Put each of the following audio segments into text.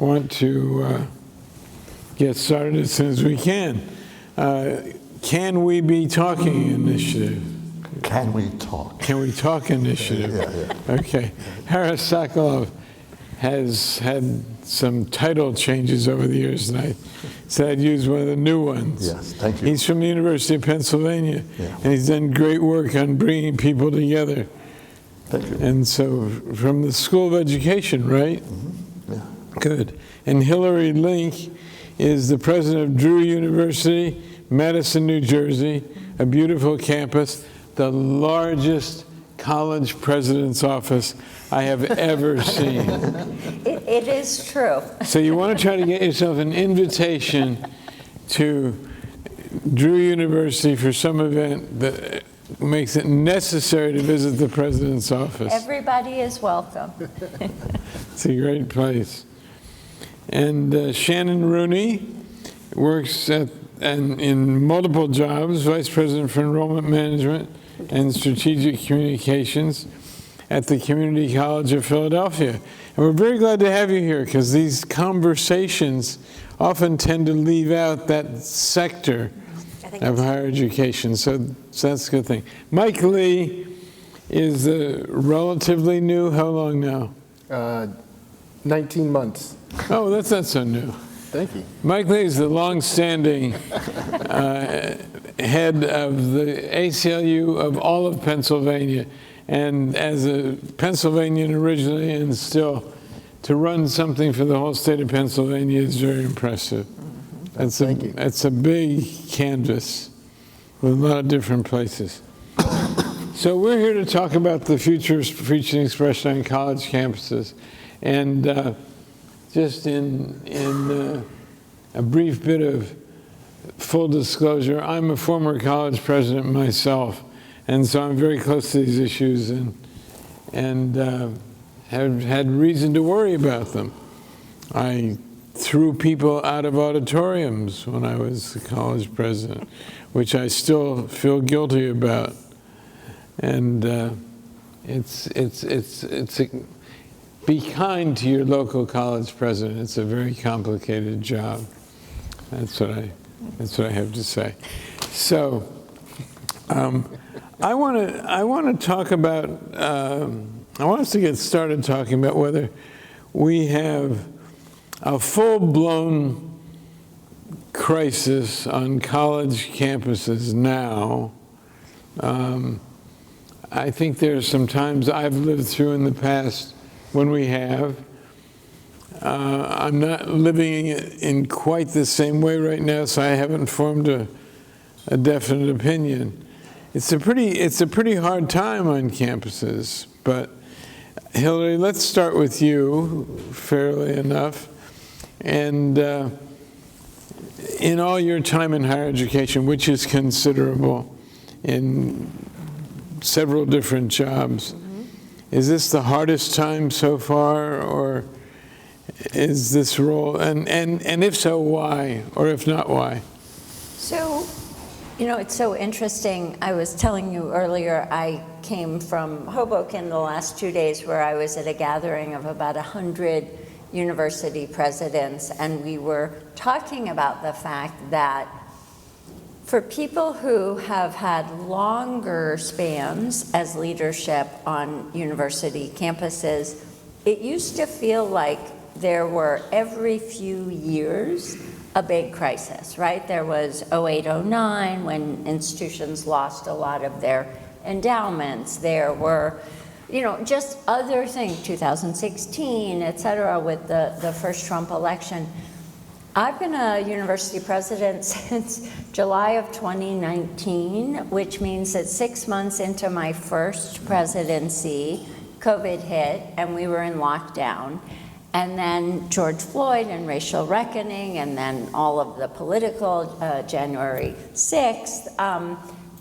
want to get started as soon as we can. Can we be talking initiative? Can we talk? Can we talk initiative? Yeah. Okay. Harris Sokoloff has had some title changes over the years, and I said I'd use one of the new ones. Yes, thank you. He's from the University of Pennsylvania, Yeah. and he's done great work on bringing people together. Thank you. And so, from the School of Education, right? Mm-hmm. Yeah. Good. And Hilary Link is the president of Drew University, Madison, New Jersey, a beautiful campus, the largest college president's office I have ever seen. It is true. So you want to try to get yourself an invitation to Drew University for some event that makes it necessary to visit the president's office. Everybody is welcome. It's a great place. And Shannon Rooney works in multiple jobs, Vice President for Enrollment Management and Strategic Communications at the Community College of Philadelphia. And we're very glad to have you here because these conversations often tend to leave out that sector of higher education. So that's a good thing. Mike Lee is relatively new. How long now? 19 months. Oh, that's not so new. Thank you. Mike Lee is the long-standing head of the ACLU of all of Pennsylvania. And as a Pennsylvanian originally and still, to run something for the whole state of Pennsylvania is very impressive. Thank you. It's a big canvas with a lot of different places. So we're here to talk about the future of preaching expression on college campuses. And just in a brief bit of full disclosure, I'm a former college president myself, and so I'm very close to these issues and have had reason to worry about them. I threw people out of auditoriums when I was the college president, which I still feel guilty about. And be kind to your local college president. It's a very complicated job. That's what I have to say. So, I want to talk about. I want us to get started talking about whether we have a full-blown crisis on college campuses now. I think there are some times I've lived through in the past when we have. I'm not living in quite the same way right now, so I haven't formed a definite opinion. It's a pretty hard time on campuses, but Hilary, let's start with you, fairly enough. And in all your time in higher education, which is considerable in several different jobs, is this the hardest time so far, or is this role, and if so, why, or if not, why? So, you know, it's so interesting. I was telling you earlier, I came from Hoboken the last 2 days where I was at a gathering of about 100 university presidents, and we were talking about the fact that for people who have had longer spans as leadership on university campuses, it used to feel like there were every few years a big crisis, right? There was 08, 09 when institutions lost a lot of their endowments. There were, you know, just other things, 2016, et cetera, with the first Trump election. I've been a university president since July of 2019, which means that 6 months into my first presidency, COVID hit and we were in lockdown. And then George Floyd and racial reckoning, and then all of the political, January 6th.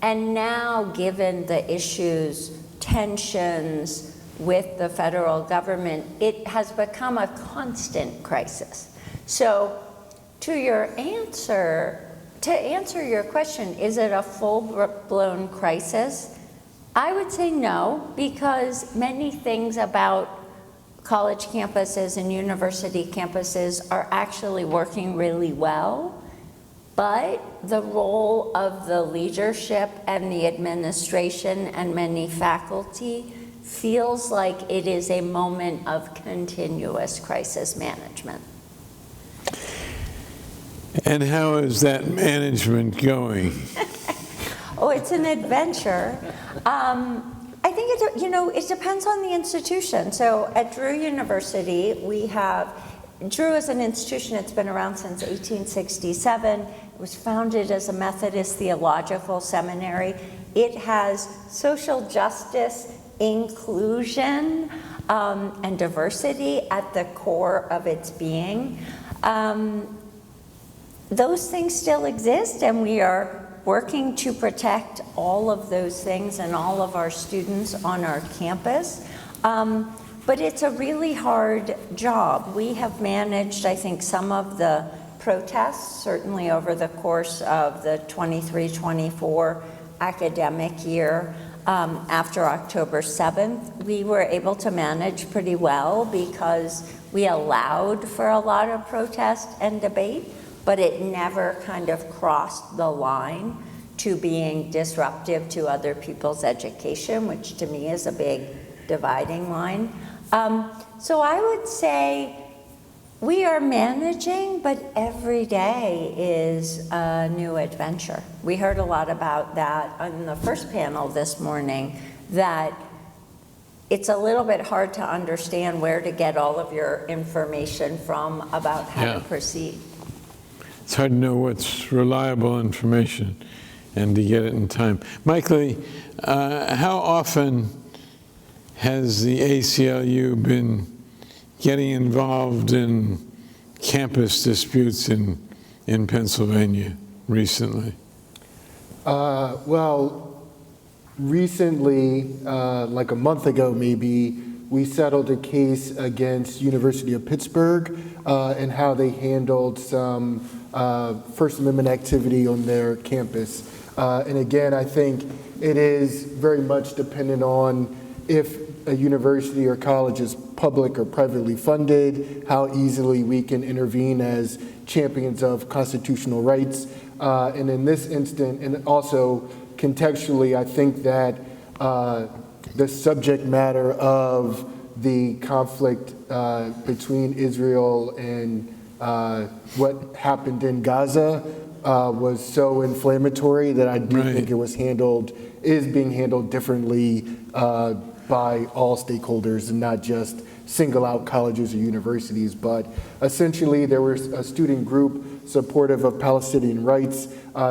And now, given the issues, tensions with the federal government, it has become a constant crisis. So to answer your question, is it a full-blown crisis? I would say no, because many things about college campuses and university campuses are actually working really well, but the role of the leadership and the administration and many faculty feels like it is a moment of continuous crisis management. And how is that management going? Oh, it's an adventure. I think it depends on the institution. So at Drew University, we have, Drew is an institution that's been around since 1867. It was founded as a Methodist theological seminary. It has social justice, inclusion, and diversity at the core of its being. Those things still exist, and we are working to protect all of those things and all of our students on our campus. But it's a really hard job. We have managed, I think, some of the protests, certainly over the course of the 23-24 academic year. After October 7th, we were able to manage pretty well because we allowed for a lot of protest and debate, but it never kind of crossed the line to being disruptive to other people's education, which to me is a big dividing line. So I would say we are managing, but every day is a new adventure. We heard a lot about that on the first panel this morning, that it's a little bit hard to understand where to get all of your information from about how to proceed. It's hard to know what's reliable information and to get it in time. Mike Lee, how often has the ACLU been getting involved in campus disputes in Pennsylvania recently? Well, recently, like a month ago maybe, we settled a case against University of Pittsburgh and how they handled some First Amendment activity on their campus. And again, I think it is very much dependent on if a university or college is public or privately funded, how easily we can intervene as champions of constitutional rights. And in this instant, and also contextually, I think that the subject matter of the conflict between Israel and what happened in Gaza was so inflammatory that I do think it was is being handled differently by all stakeholders and not just single out colleges or universities. But essentially there was a student group supportive of Palestinian rights.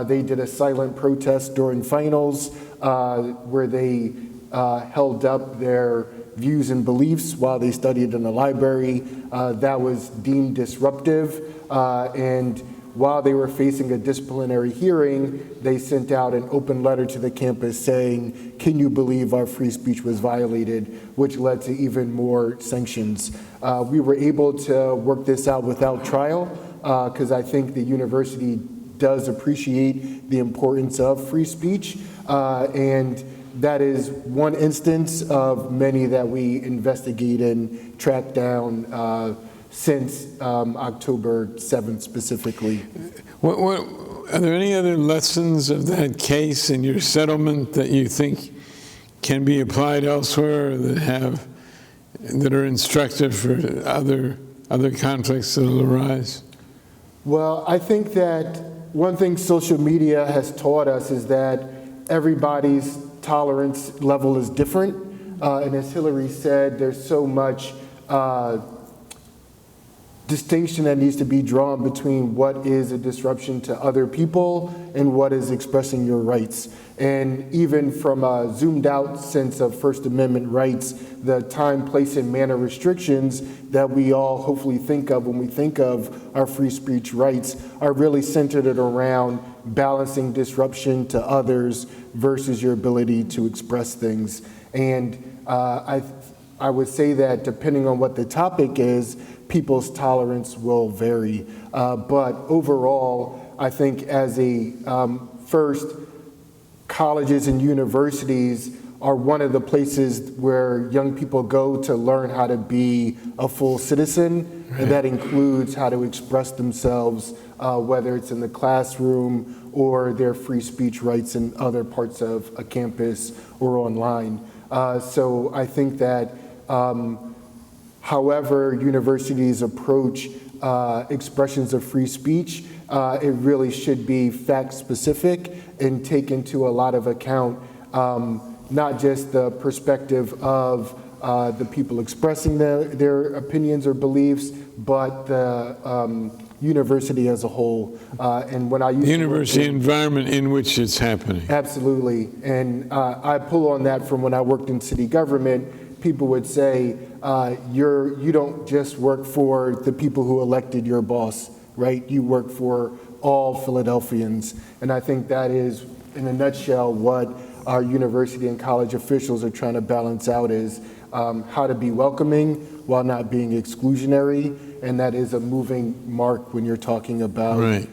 They did a silent protest during finals where they held up their views and beliefs while they studied in the library. That was deemed disruptive, and while they were facing a disciplinary hearing, they sent out an open letter to the campus saying, "Can you believe our free speech was violated?" which led to even more sanctions. We were able to work this out without trial because I think the university does appreciate the importance of free speech, and that is one instance of many that we investigate and track down since October 7th specifically. Are there any other lessons of that case in your settlement that you think can be applied elsewhere, that are instructive for other conflicts that will arise? Well, I think that one thing social media has taught us is that everybody's tolerance level is different. And as Hilary said, there's so much distinction that needs to be drawn between what is a disruption to other people and what is expressing your rights. And even from a zoomed out sense of First Amendment rights, the time, place, and manner restrictions that we all hopefully think of when we think of our free speech rights are really centered around balancing disruption to others versus your ability to express things. And I would say that depending on what the topic is, people's tolerance will vary. But overall, I think as a first, colleges and universities are one of the places where young people go to learn how to be a full citizen, and that includes how to express themselves, whether it's in the classroom or their free speech rights in other parts of a campus or online. So I think that however universities approach expressions of free speech, it really should be fact-specific and take into a lot of account not just the perspective of the people expressing their opinions or beliefs, but the university as a whole. And when I used The university environment in which it's happening. Absolutely. And I pull on that from when I worked in city government. People would say, you don't just work for the people who elected your boss, right? You work for all Philadelphians. And I think that is, in a nutshell, what our university and college officials are trying to balance out is how to be welcoming while not being exclusionary. And that is a moving mark when you're talking about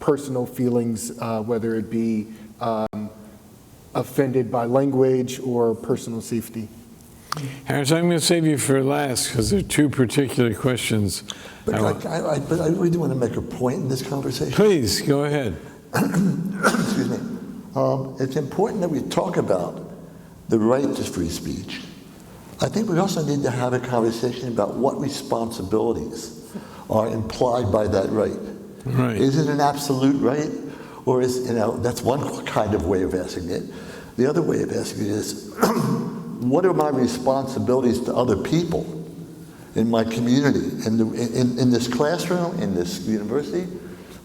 personal feelings, whether it be offended by language or personal safety. Harris, I'm going to save you for last because there are two particular questions. But I really do want to make a point in this conversation. Please, go ahead. Excuse me. It's important that we talk about the right to free speech. I think we also need to have a conversation about what responsibilities are implied by that right. Right. Is it an absolute right? Or is, that's one kind of way of asking it. The other way of asking it is, what are my responsibilities to other people in my community, in this classroom, in this university?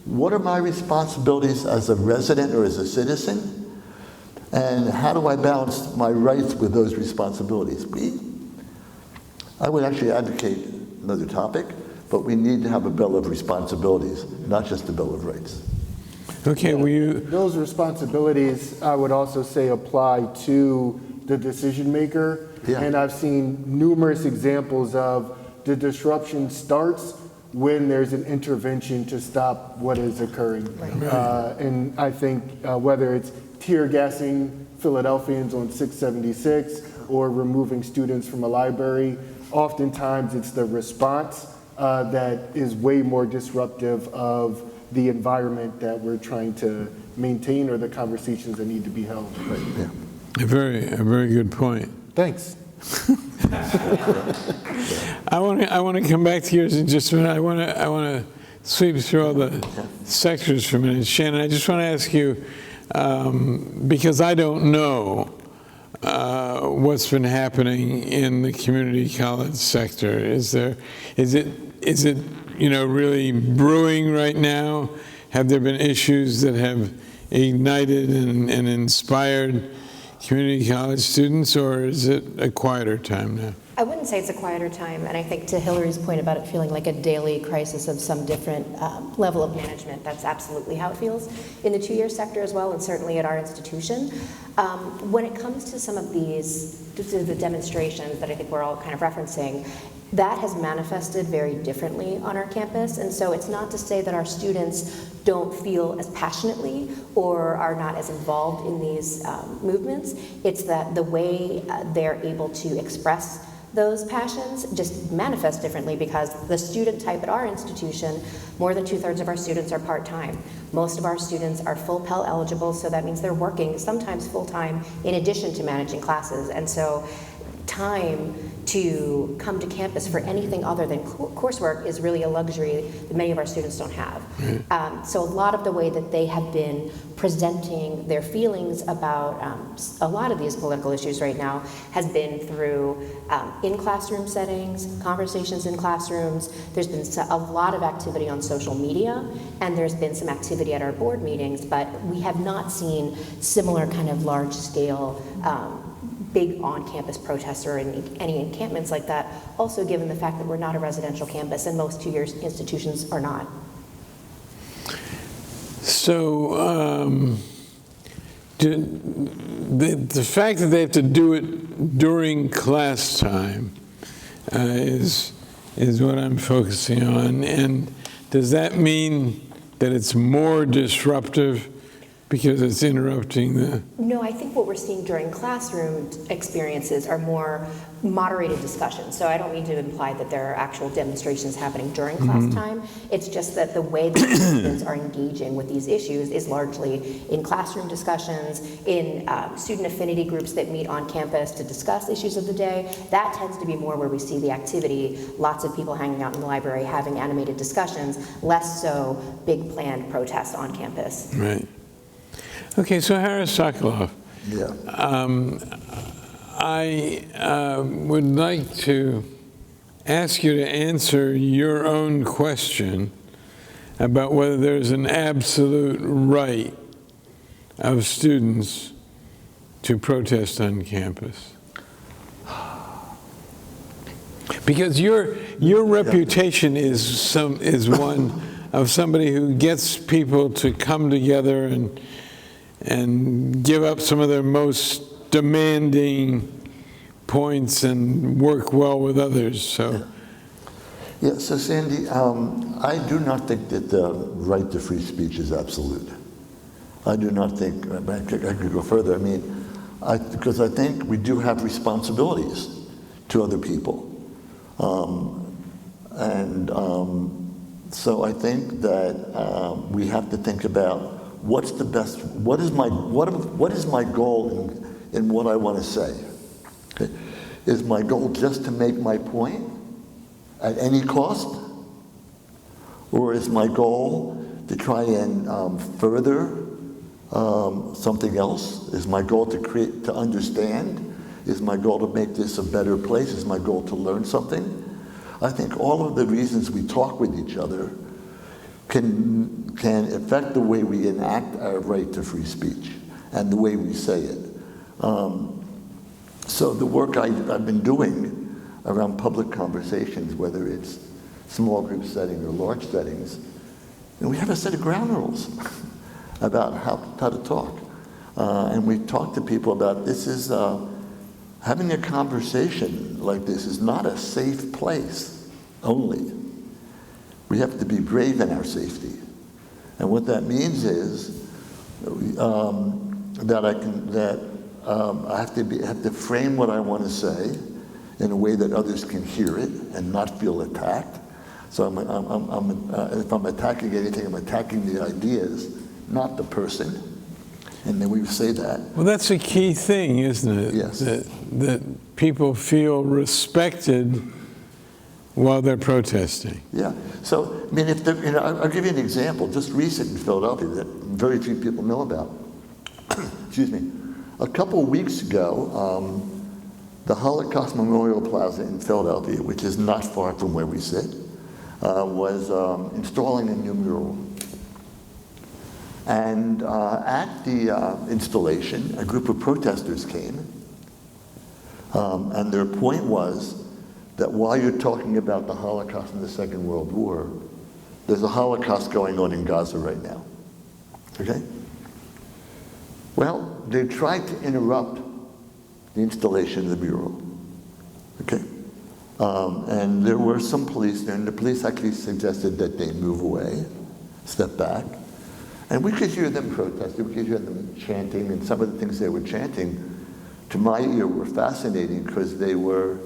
What are my responsibilities as a resident or as a citizen? And how do I balance my rights with those responsibilities? I would actually advocate another topic, but we need to have a bill of responsibilities, not just a bill of rights. Okay, Those responsibilities, I would also say, apply to the decision maker. Yeah. And I've seen numerous examples of the disruption starts when there's an intervention to stop what is occurring. And I think whether it's tear gassing Philadelphians on 676 or removing students from a library, oftentimes it's the response that is way more disruptive of the environment that we're trying to maintain or the conversations that need to be held. Yeah. a very good point. Thanks. I want to come back to yours in just a minute. I want to sweep through all the sectors for a minute. Shannon, I just want to ask you, because I don't know what's been happening in the community college sector. Is it really brewing right now? Have there been issues that have ignited and inspired community college students, or is it a quieter time now? I wouldn't say it's a quieter time, and I think to Hilary's point about it feeling like a daily crisis of some different level of management, that's absolutely how it feels in the two-year sector as well, and certainly at our institution. When it comes to some of the demonstrations that I think we're all kind of referencing, that has manifested very differently on our campus, and so it's not to say that our students don't feel as passionately or are not as involved in these movements. It's that the way they're able to express those passions just manifest differently because the student type at our institution, more than 2/3 of our students are part-time. Most of our students are full Pell eligible, so that means they're working sometimes full-time in addition to managing classes. And so time to come to campus for anything other than coursework is really a luxury that many of our students don't have. So a lot of the way that they have been presenting their feelings about a lot of these political issues right now has been through in-classroom settings, conversations in classrooms. There's been a lot of activity on social media, and there's been some activity at our board meetings, but we have not seen similar kind of large-scale big on-campus protests or any encampments like that, also given the fact that we're not a residential campus and most two-year institutions are not. So the fact that they have to do it during class time is what I'm focusing on. And does that mean that it's more disruptive because it's interrupting the... No, I think what we're seeing during classroom experiences are more moderated discussions. So I don't mean to imply that there are actual demonstrations happening during class time. It's just that the way that students are engaging with these issues is largely in classroom discussions, in student affinity groups that meet on campus to discuss issues of the day. That tends to be more where we see the activity, lots of people hanging out in the library having animated discussions, less so big planned protests on campus. Right. Okay, so Harris Sokoloff, Yeah. I would like to ask you to answer your own question about whether there's an absolute right of students to protest on campus. Because your reputation is one of somebody who gets people to come together and give up some of their most demanding points and work well with others. So, Yeah, so Sandy, I do not think that the right to free speech is absolute. I do not think, I could go further. I mean, because I think we do have responsibilities to other people. So I think that we have to think about what's the best, what is my goal in what I want to say? Okay. Is my goal just to make my point at any cost? Or is my goal to try and further something else? Is my goal to understand? Is my goal to make this a better place? Is my goal to learn something? I think all of the reasons we talk with each other can affect the way we enact our right to free speech and the way we say it. So the work I've been doing around public conversations, whether it's small group setting or large settings, and we have a set of ground rules about how to talk. And we talk to people about this is, having a conversation like this is not a safe place only. We have to be brave in our safety. And what that means is that I have to frame what I want to say in a way that others can hear it and not feel attacked. So if I'm attacking anything, I'm attacking the ideas, not the person. And then we say that. well, that's a key thing, isn't it? Yes. That people feel respected while they're protesting. Yeah. So, I mean, I'll give you an example. Just recent in Philadelphia that very few people know about. Excuse me. A couple of weeks ago, the Holocaust Memorial Plaza in Philadelphia, which is not far from where we sit, was installing a new mural. And at the installation, a group of protesters came, and their point was that while you're talking about the Holocaust and the Second World War, there's a Holocaust going on in Gaza right now. Okay? Well, they tried to interrupt the installation of the mural. Okay? And there were some police there, and the police actually suggested that they move away, step back. And we could hear them protesting, we could hear them chanting, and some of the things they were chanting, to my ear, were fascinating because they were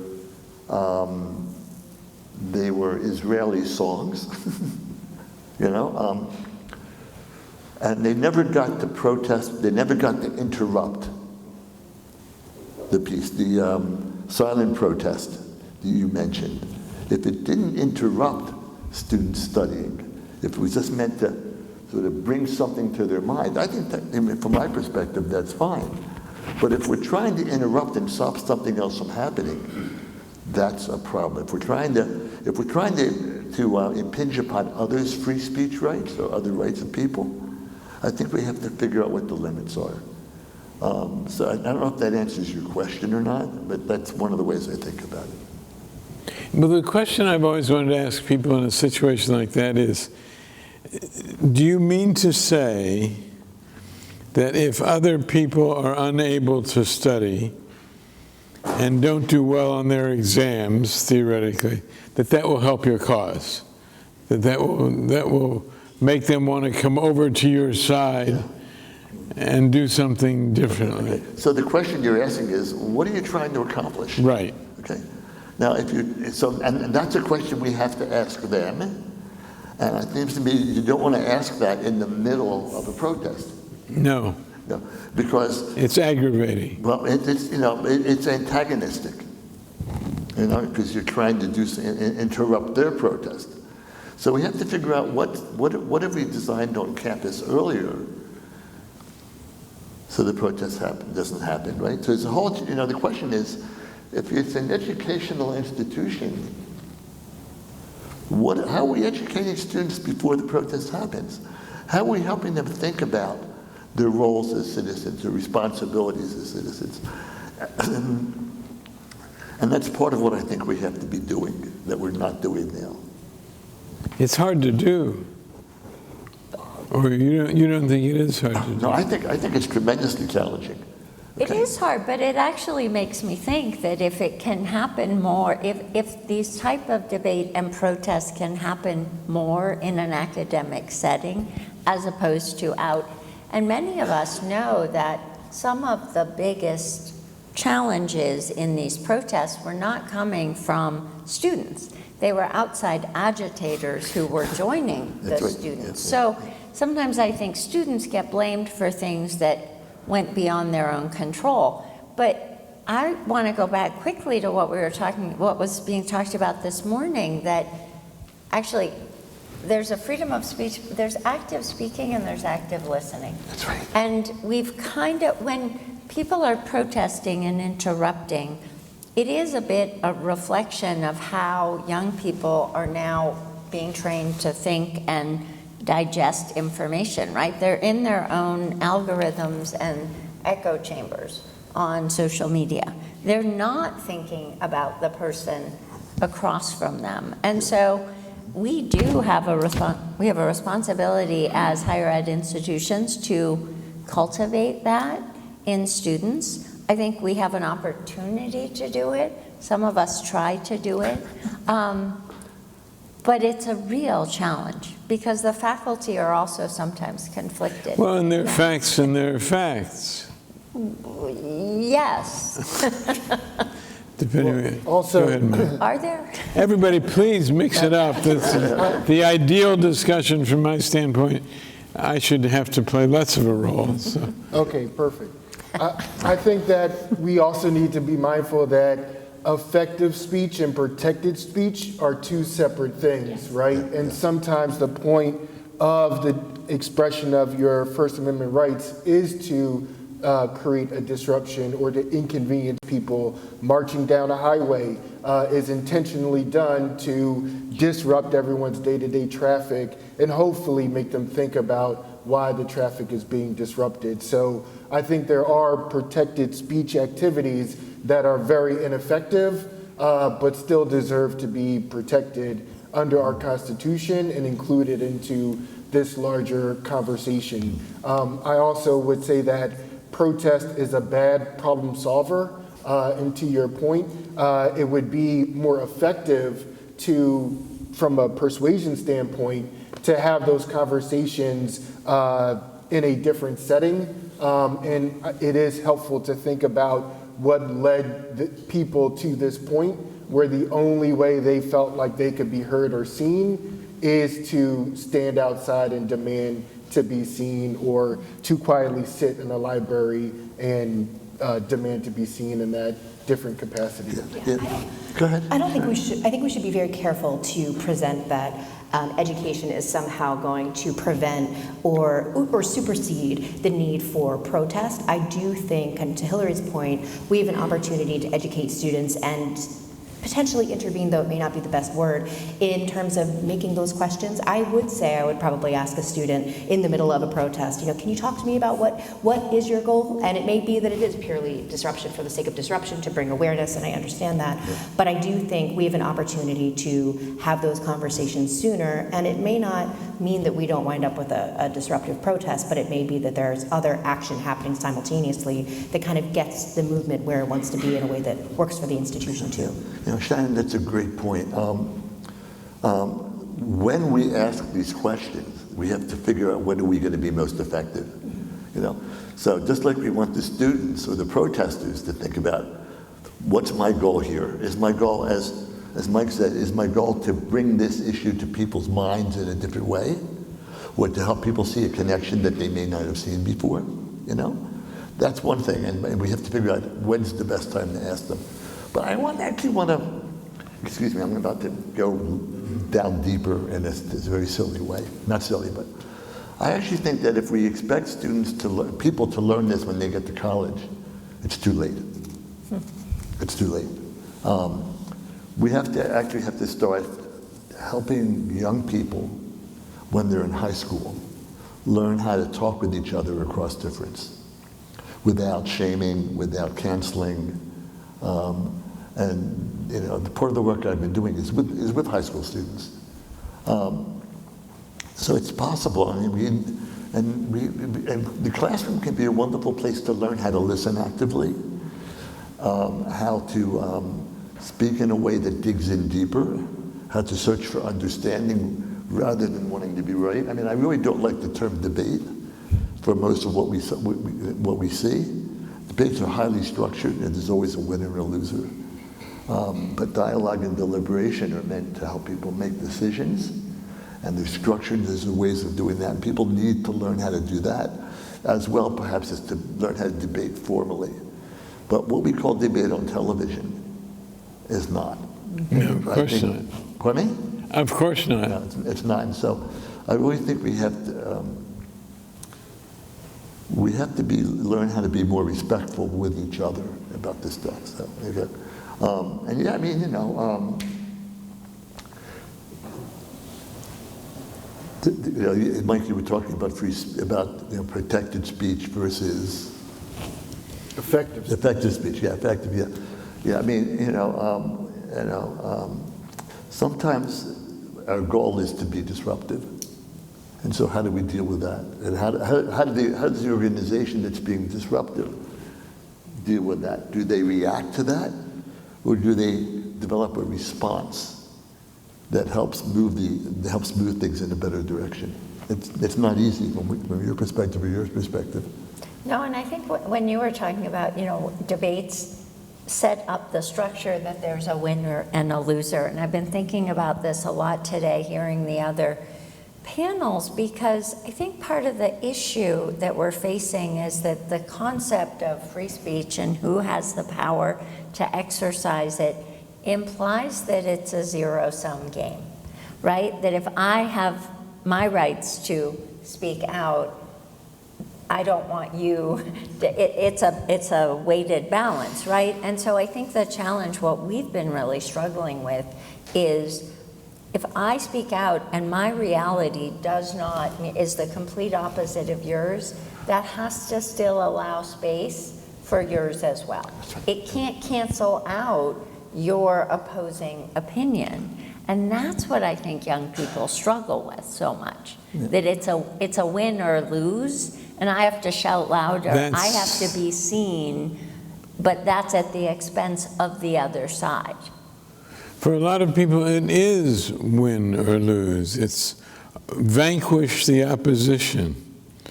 Israeli songs, you know, and they never got to protest, they never got to interrupt the piece, the silent protest that you mentioned. If it didn't interrupt students studying, if it was just meant to sort of bring something to their mind, I think that, I mean, from my perspective, that's fine. But if we're trying to interrupt and stop something else from happening, that's a problem. If we're trying to impinge upon others' free speech rights or other rights of people, I think we have to figure out what the limits are. So I don't know if that answers your question or not, but that's one of the ways I think about it. Well, the question I've always wanted to ask people in a situation like that is, do you mean to say that if other people are unable to study and don't do well on their exams, theoretically, that will help your cause? That will make them want to come over to your side and do something differently. Okay. So the question you're asking is, what are you trying to accomplish? Right. Okay. Now, and that's a question we have to ask them. And it seems to me you don't want to ask that in the middle of a protest. No. No, because It's aggravating. well, it's antagonistic. Because you're trying to interrupt their protest. So we have to figure out what have we designed on campus earlier so the protest doesn't happen, right? So it's a whole, the question is, if it's an educational institution, how are we educating students before the protest happens? How are we helping them think about their roles as citizens, their responsibilities as citizens? And that's part of what I think we have to be doing that we're not doing now. It's hard to do. Or you don't think it is hard to do? No, I think it's tremendously challenging. It is hard, but it actually makes me think that if it can happen more, if these type of debate and protests can happen more in an academic setting as opposed to out, and many of us know that some of the biggest challenges in these protests were not coming from students. They were outside agitators who were joining the That's right. students. Yes, So sometimes I think students get blamed for things that went beyond their own control. But I want to go back quickly to what was being talked about this morning, that actually there's a freedom of speech, there's active speaking and there's active listening. That's right. And we've when people are protesting and interrupting, it is a bit a reflection of how young people are now being trained to think and digest information, right? They're in their own algorithms and echo chambers on social media. They're not thinking about the person across from them. And so we do have a responsibility as higher ed institutions to cultivate that in students. I think we have an opportunity to do it. Some of us try to do it. But it's a real challenge because the faculty are also sometimes conflicted. Well, and there are facts and there are facts. Yes. Depending also- Go ahead, Matt. Are there? Everybody, please mix it up. That's the ideal discussion from my standpoint. I should have to play less of a role. So. Okay, perfect. I think that we also need to be mindful that effective speech and protected speech are two separate things, right? And sometimes the point of the expression of your First Amendment rights is to create a disruption or to inconvenience people. Marching down a highway is intentionally done to disrupt everyone's day-to-day traffic and hopefully make them think about why the traffic is being disrupted. So I think there are protected speech activities that are very ineffective, but still deserve to be protected under our Constitution and included into this larger conversation. I also would say that protest is a bad problem solver, and to your point, it would be more effective from a persuasion standpoint, to have those conversations in a different setting. And it is helpful to think about what led the people to this point, where the only way they felt like they could be heard or seen is to stand outside and demand to be seen, or to quietly sit in a library and demand to be seen in that different capacity. Yeah. Go ahead. I think we should be very careful to present that education is somehow going to prevent or supersede the need for protest. I do think, and to Hilary's point, we have an opportunity to educate students and potentially intervene, though it may not be the best word, in terms of making those questions. I would say I would probably ask a student in the middle of a protest, can you talk to me about what is your goal? And it may be that it is purely disruption for the sake of disruption, to bring awareness, and I understand that. Yeah. But I do think we have an opportunity to have those conversations sooner, and it may not mean that we don't wind up with a disruptive protest, but it may be that there's other action happening simultaneously that kind of gets the movement where it wants to be in a way that works for the institution too. Shannon, that's a great point. When we ask these questions, we have to figure out when are we going to be most effective. you know? So just like we want the students or the protesters to think about, what's my goal here? Is my goal, as Mike said, is my goal to bring this issue to people's minds in a different way? Or to help people see a connection that they may not have seen before, you know? That's one thing, and we have to figure out when's the best time to ask them. But I actually want to, excuse me, I'm about to go down deeper in this very silly way. Not silly, but I actually think that if we expect students to learn, people to learn this when they get to college, it's too late. It's too late. We have to start helping young people when they're in high school learn how to talk with each other across difference, without shaming, without canceling, and you know, the part of the work I've been doing is with high school students. So it's possible. I mean, and the classroom can be a wonderful place to learn how to listen actively, how to speak in a way that digs in deeper, how to search for understanding rather than wanting to be right. I mean, I really don't like the term debate for most of what we see. Debates are highly structured, and there's always a winner and a loser. But dialogue and deliberation are meant to help people make decisions, and they're structured. There's ways of doing that. And people need to learn how to do that, as well perhaps as to learn how to debate formally. But what we call debate on television is not. No, of course not. Pardon me? Of course not. No, it's not. And so I really think we have to learn how to be more respectful with each other about this stuff. So, okay. And yeah, I mean, you know, Mike, you were talking about protected speech versus effective speech. Yeah, effective. Yeah, yeah. I mean, sometimes our goal is to be disruptive, and so how do we deal with that? And how does the organization that's being disruptive deal with that? Do they react to that, or do they develop a response that helps move things in a better direction? It's not easy from your perspective or your perspective. No, and I think when you were talking about, debates set up the structure that there's a winner and a loser, and I've been thinking about this a lot today, hearing the other panels, because I think part of the issue that we're facing is that the concept of free speech and who has the power to exercise it implies that it's a zero-sum game, right? That if I have my rights to speak out, I don't want you, it's a weighted balance, right? And so I think the challenge, what we've been really struggling with, is if I speak out and my reality is the complete opposite of yours, that has to still allow space for yours as well. It can't cancel out your opposing opinion. And that's what I think young people struggle with so much, that it's a win or lose, and I have to shout louder, I have to be seen, but that's at the expense of the other side. For a lot of people, it is win or lose. It's vanquish the opposition.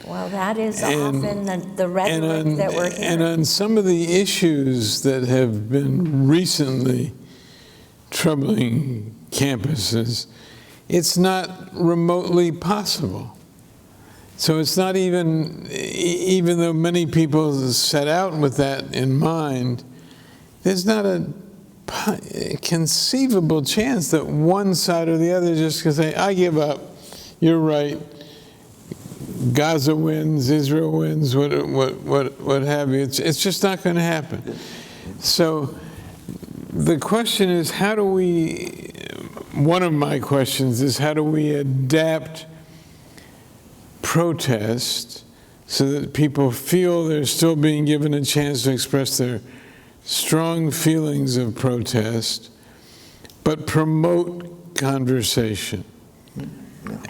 Well, that is often the rhetoric that we're hearing. And on some of the issues that have been recently troubling campuses, it's not remotely possible. So it's not even though many people set out with that in mind, there's not a conceivable chance that one side or the other just can say, I give up, you're right, Gaza wins, Israel wins, what have you. It's just not going to happen. So the question is, one of my questions is, how do we adapt protest so that people feel they're still being given a chance to express their strong feelings of protest, but promote conversation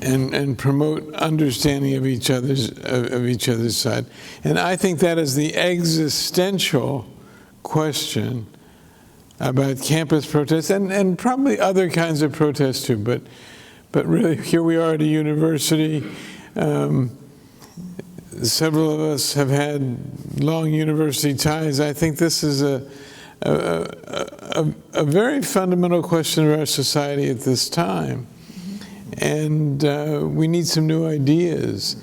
and promote understanding of each other's side. And I think that is the existential question about campus protests and probably other kinds of protests too. But really, here we are at a university. several of us have had long university ties. I think this is a very fundamental question of our society at this time. And we need some new ideas.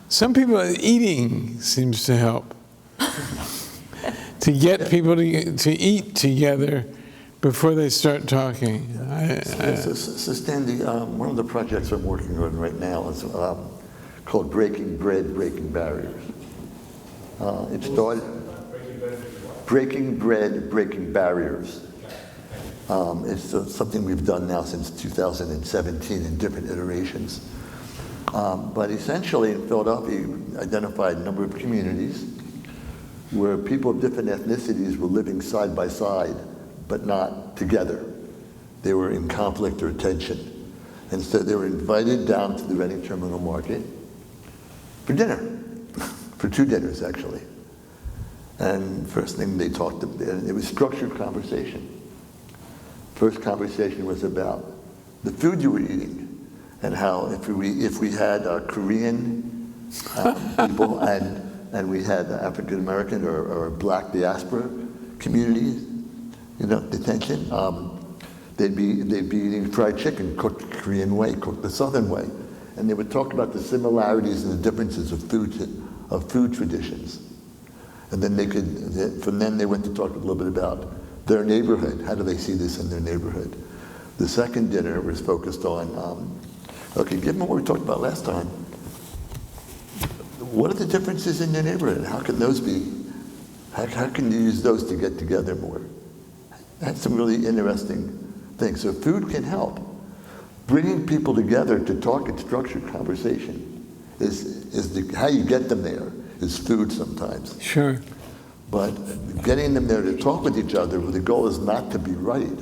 Some people, eating seems to help. To get people to eat together before they start talking. So Stanley, one of the projects I'm working on right now is called Breaking Bread, Breaking Barriers. It started Breaking Bread, Breaking Barriers. It's something we've done now since 2017 in different iterations. But essentially in Philadelphia, we identified a number of communities where people of different ethnicities were living side by side, but not together. They were in conflict or tension. And so they were invited down to the Reading Terminal Market for dinner, for 2 dinners actually. And first thing they talked about, it was structured conversation. First conversation was about the food you were eating and how if we had Korean people and we had African American or Black diaspora communities, detention, they'd be eating fried chicken cooked the Korean way, cooked the Southern way, and they would talk about the similarities and the differences of food traditions, and then from then they went to talk a little bit about their neighborhood. How do they see this in their neighborhood? The second dinner was focused on, given what we talked about last time, what are the differences in your neighborhood? How can those be? How can you use those to get together more? That's some really interesting things. So food can help. Bringing people together to talk in structured conversation how you get them there is food sometimes. Sure. But getting them there to talk with each other, the goal is not to be right,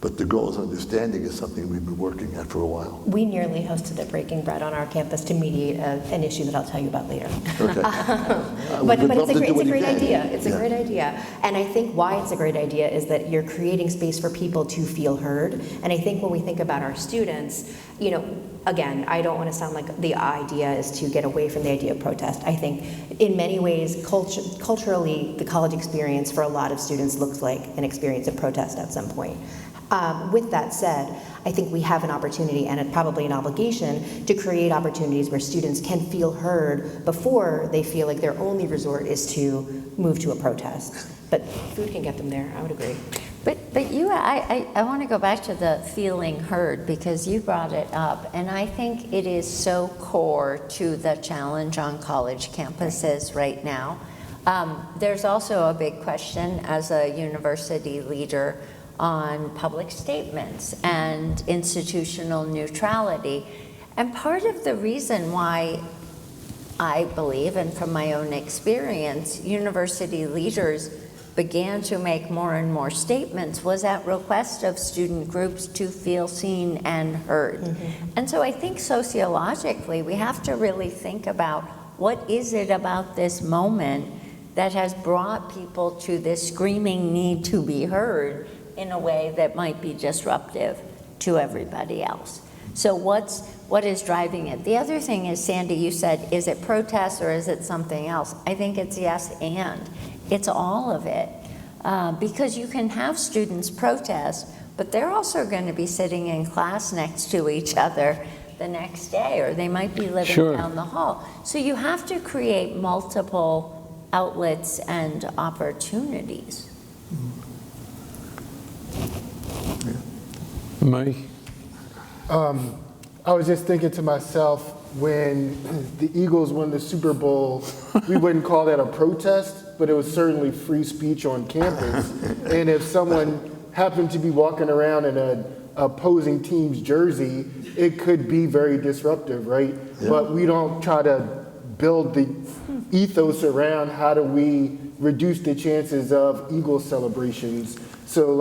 but the goal is understanding is something we've been working at for a while. We nearly hosted a Breaking Bread on our campus to mediate an issue that I'll tell you about later. Okay. But it's a great idea. It's a great idea. And I think why it's a great idea is that you're creating space for people to feel heard. And I think when we think about our students, again, I don't want to sound like the idea is to get away from the idea of protest. I think in many ways, culturally, the college experience for a lot of students looks like an experience of protest at some point. With that said, I think we have an opportunity and probably an obligation to create opportunities where students can feel heard before they feel like their only resort is to move to a protest. But food can get them there, I would agree. But I want to go back to the feeling heard because you brought it up, and I think it is so core to the challenge on college campuses right now. There's also a big question as a university leader on public statements and institutional neutrality. And part of the reason why I believe, and from my own experience, university leaders began to make more and more statements was at request of student groups to feel seen and heard. Mm-hmm. And so I think sociologically, we have to really think about what is it about this moment that has brought people to this screaming need to be heard in a way that might be disruptive to everybody else. So what is driving it? The other thing is, Sandy, you said, is it protest or is it something else? I think it's yes and. It's all of it. Because you can have students protest, but they're also going to be sitting in class next to each other the next day, or they might be living down the hall. So you have to create multiple outlets and opportunities. Mike? I was just thinking to myself, when the Eagles won the Super Bowl, we wouldn't call that a protest, but it was certainly free speech on campus. And if someone happened to be walking around in an opposing team's jersey, it could be very disruptive, right? Yeah. But we don't try to build the ethos around how do we reduce the chances of Eagles celebrations. So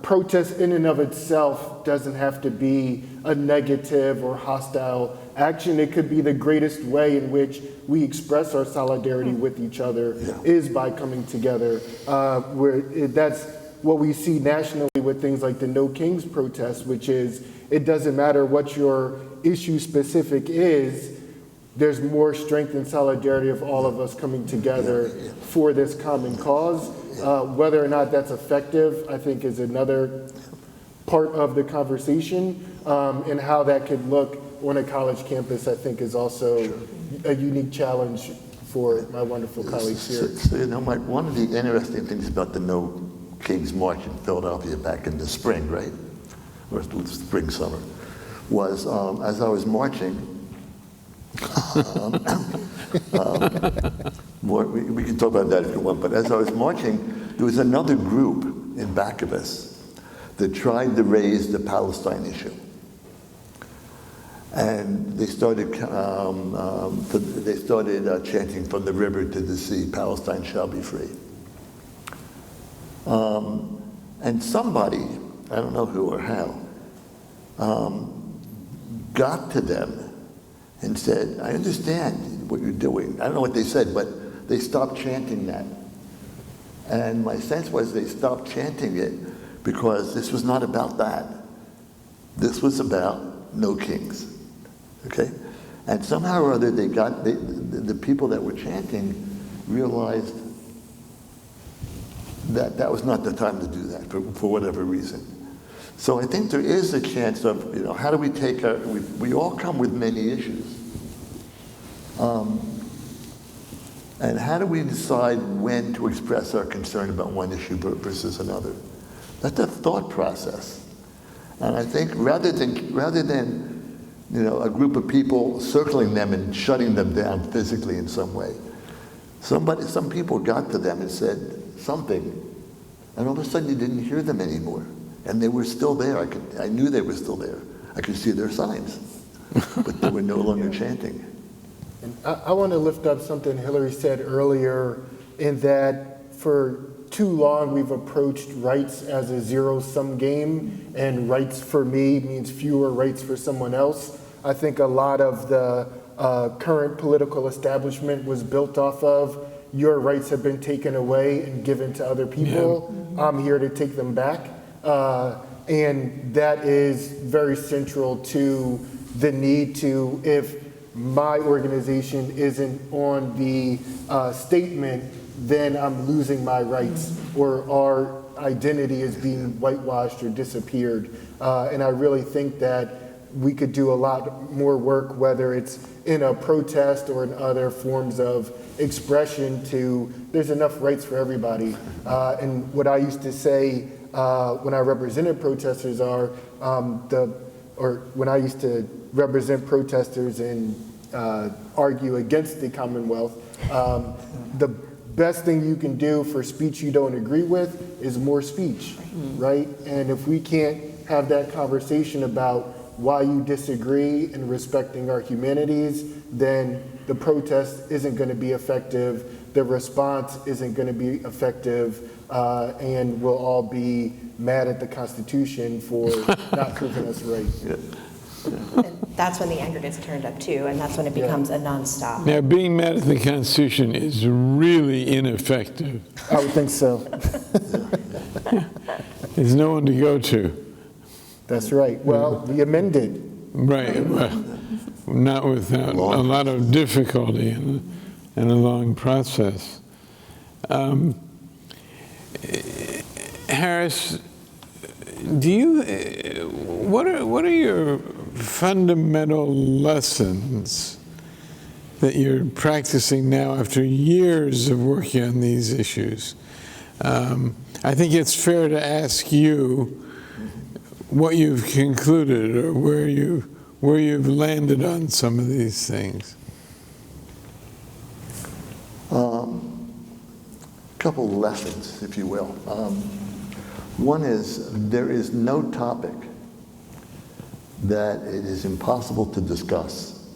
protest in and of itself doesn't have to be a negative or hostile action. It could be the greatest way in which we express our solidarity with each other is by coming together. That's what we see nationally with things like the No Kings protest, which is it doesn't matter what your issue specific is, there's more strength and solidarity of all of us coming together for this common cause. Whether or not that's effective, I think, is another part of the conversation, and how that could look on a college campus, I think, is also a unique challenge for my wonderful colleagues here. So, you know, Mike, one of the interesting things about the No Kings March in Philadelphia back in the spring, right, or spring, summer, was as I was marching, we can talk about that if you want, but as I was marching, there was another group in back of us that tried to raise the Palestine issue. And they started chanting from the river to the sea, Palestine shall be free. And somebody, I don't know who or how, got to them and said, I understand what you're doing. I don't know what they said, but they stopped chanting that. And my sense was they stopped chanting it because this was not about that. This was about no kings. Okay? And somehow or other, the people that were chanting realized that that was not the time to do that for whatever reason. So I think there is a chance of, you know, how do we take we all come with many issues. And how do we decide when to express our concern about one issue versus another? That's a thought process. And I think rather than you know, a group of people circling them and shutting them down physically in some way, some people got to them and said something, and all of a sudden you didn't hear them anymore. And they were still there. I knew they were still there. I could see their signs, but they were no longer chanting. And I want to lift up something Hilary said earlier, in that for too long we've approached rights as a zero-sum game, and rights for me means fewer rights for someone else. I think a lot of the current political establishment was built off of your rights have been taken away and given to other people. Yeah. I'm here to take them back. And that is very central to the need to, if my organization isn't on the statement, then I'm losing my rights, or our identity is being whitewashed or disappeared. And I really think that we could do a lot more work, whether it's in a protest or in other forms of expression, there's enough rights for everybody. And what I used to say when I represented protesters when I used to represent protesters and argue against the Commonwealth, the best thing you can do for speech you don't agree with is more speech, right? And if we can't have that conversation about why you disagree and respecting our humanities, then the protest isn't going to be effective, the response isn't going to be effective, and we'll all be mad at the Constitution for not proving us right. And that's when the anger gets turned up too, and that's when it becomes a nonstop. Now, being mad at the Constitution is really ineffective. I would think so. There's no one to go to. That's right. Well, we amended. Right. Well, not without a lot of difficulty and a long process. Harris, what are your fundamental lessons that you're practicing now after years of working on these issues? I think it's fair to ask you what you've concluded, or where you've landed on some of these things. Couple lessons, if you will. One is, there is no topic that it is impossible to discuss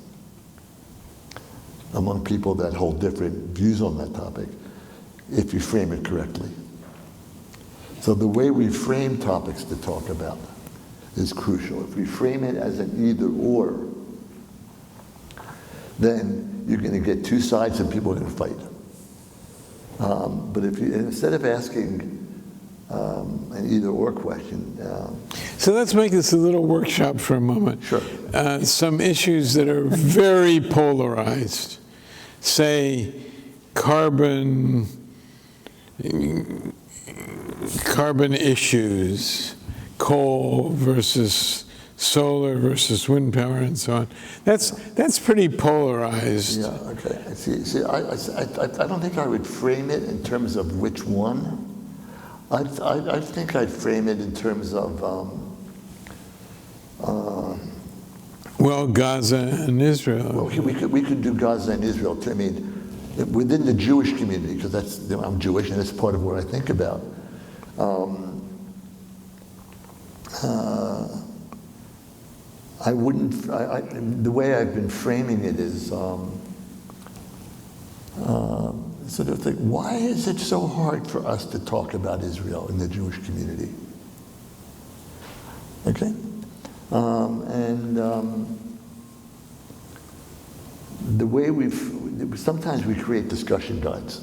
among people that hold different views on that topic if you frame it correctly. So the way we frame topics to talk about is crucial. If we frame it as an either or, then you're going to get two sides and people are going to fight. But if you, instead of asking, an either-or question. So let's make this a little workshop for a moment. Sure. Some issues that are very polarized, say carbon issues, coal versus solar versus wind power and so on. That's pretty polarized. Yeah, okay. See, I don't think I would frame it in terms of which one. I think I'd frame it in terms of Well, Gaza and Israel. well, we could do Gaza and Israel. I mean, within the Jewish community, because I'm Jewish and that's part of what I think about. I wouldn't. The way I've been framing it is sort of think, why is it so hard for us to talk about Israel in the Jewish community? Okay, the way sometimes we create discussion guides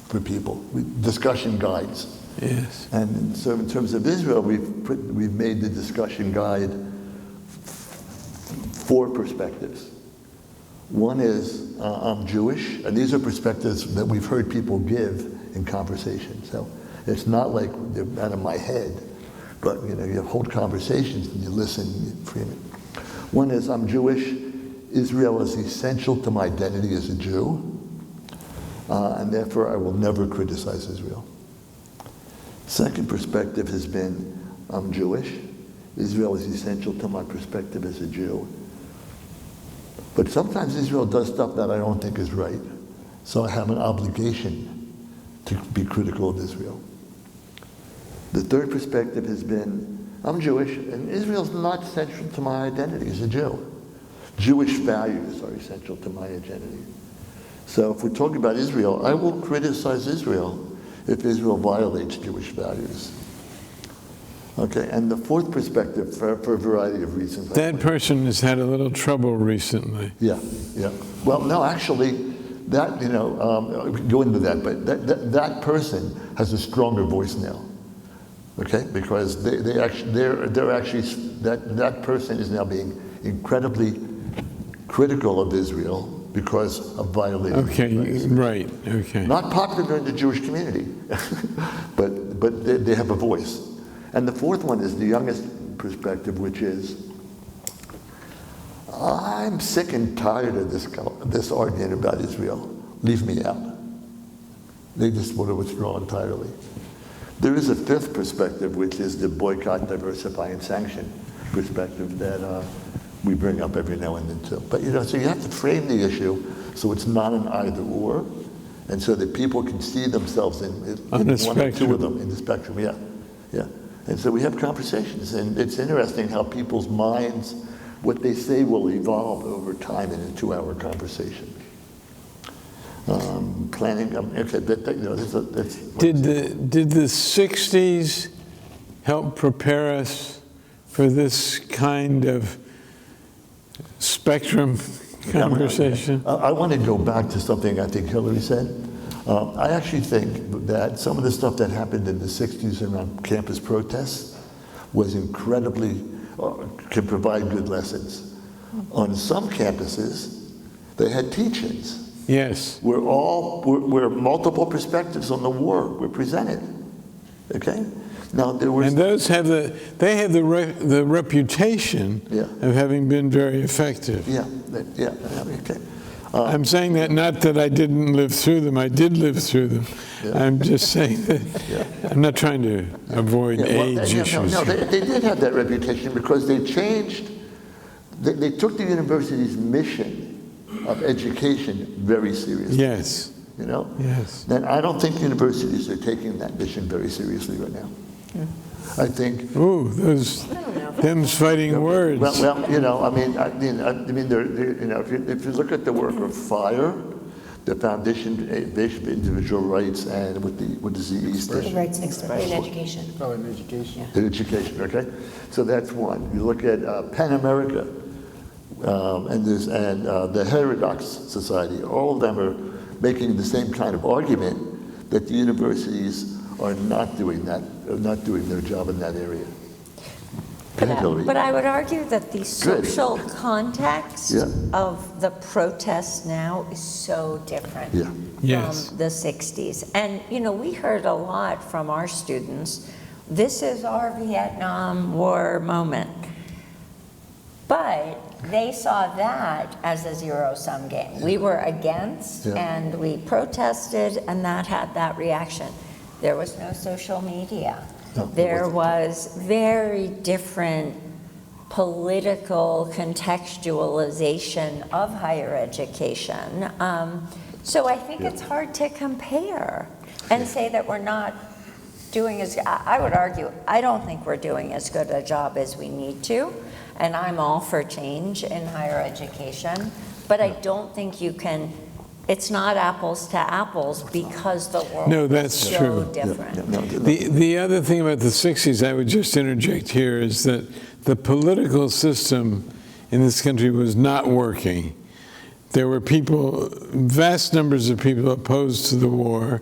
for people, discussion guides. Yes. And so in terms of Israel, we've made the discussion guide 4 perspectives. One is, I'm Jewish, and these are perspectives that we've heard people give in conversation. So it's not like they're out of my head, but you hold conversations and you listen, and you frame it. One is, I'm Jewish, Israel is essential to my identity as a Jew, and therefore I will never criticize Israel. Second perspective has been, I'm Jewish, Israel is essential to my perspective as a Jew. But sometimes Israel does stuff that I don't think is right. So I have an obligation to be critical of Israel. The third perspective has been, I'm Jewish, and Israel's not central to my identity as a Jew. Jewish values are essential to my identity. So if we're talking about Israel, I will criticize Israel if Israel violates Jewish values. Okay, and the fourth perspective, for a variety of reasons. That person has had a little trouble recently. Yeah. Well, no, actually, that, we can go into that, but that person has a stronger voice now. Okay, because they're actually that person is now being incredibly critical of Israel because of violating. Okay, right. Okay. Not popular in the Jewish community, but they have a voice. And the fourth one is the youngest perspective, which is, I'm sick and tired of this argument about Israel. Leave me out. They just want to withdraw entirely. There is a fifth perspective, which is the boycott, diversify, and sanction perspective that we bring up every now and then too. But so you have to frame the issue so it's not an either or, and so that people can see themselves in one or two of them in the spectrum. Yeah. And so we have conversations, and it's interesting how people's minds, what they say will evolve over time in a 2-hour conversation. Planning, okay, that's Did the 60s help prepare us for this kind of spectrum conversation? I want to go back to something I think Hilary said. I actually think that some of the stuff that happened in the 60s around campus protests was incredibly, can provide good lessons. On some campuses, they had teach-ins. Yes. Where multiple perspectives on the war were presented. Okay? Now there was, and those have the reputation of having been very effective. Okay. I'm saying that not that I didn't live through them. I did live through them. I'm just saying that I'm not trying to avoid age issues. No, they did have that reputation because they changed. They took the university's mission of education very seriously. Yes. Yes. And I don't think universities are taking that mission very seriously right now. I think. Ooh, them's fighting words. Well, I mean, if you look at the work of FIRE, the Foundation of Individual Rights, and what is the E stand? Rights in education. Oh, in education. In education, okay. So that's one. You look at PEN America, and the Heterodox Society. All of them are making the same kind of argument that the universities are not doing that, are not doing their job in that area. Go ahead, Hilary. But I would argue that the social context Yeah. of the protests now is so different Yeah. Yes. from the 60s. And, you know, we heard a lot from our students, this is our Vietnam War moment. But they saw that as a zero-sum game. We were against, Yeah. and we protested, and that had that reaction. There was no social media. No, there There was very different political contextualization of higher education. So I think it's hard to compare and say that we're not doing as, I would argue, I don't think we're doing as good a job as we need to, and I'm all for change in higher education, but I don't think you can, it's not apples to apples because the world No, is that's so true. different. The other thing about the 60s, I would just interject here, is that the political system in this country was not working. There were people, vast numbers of people opposed to the war,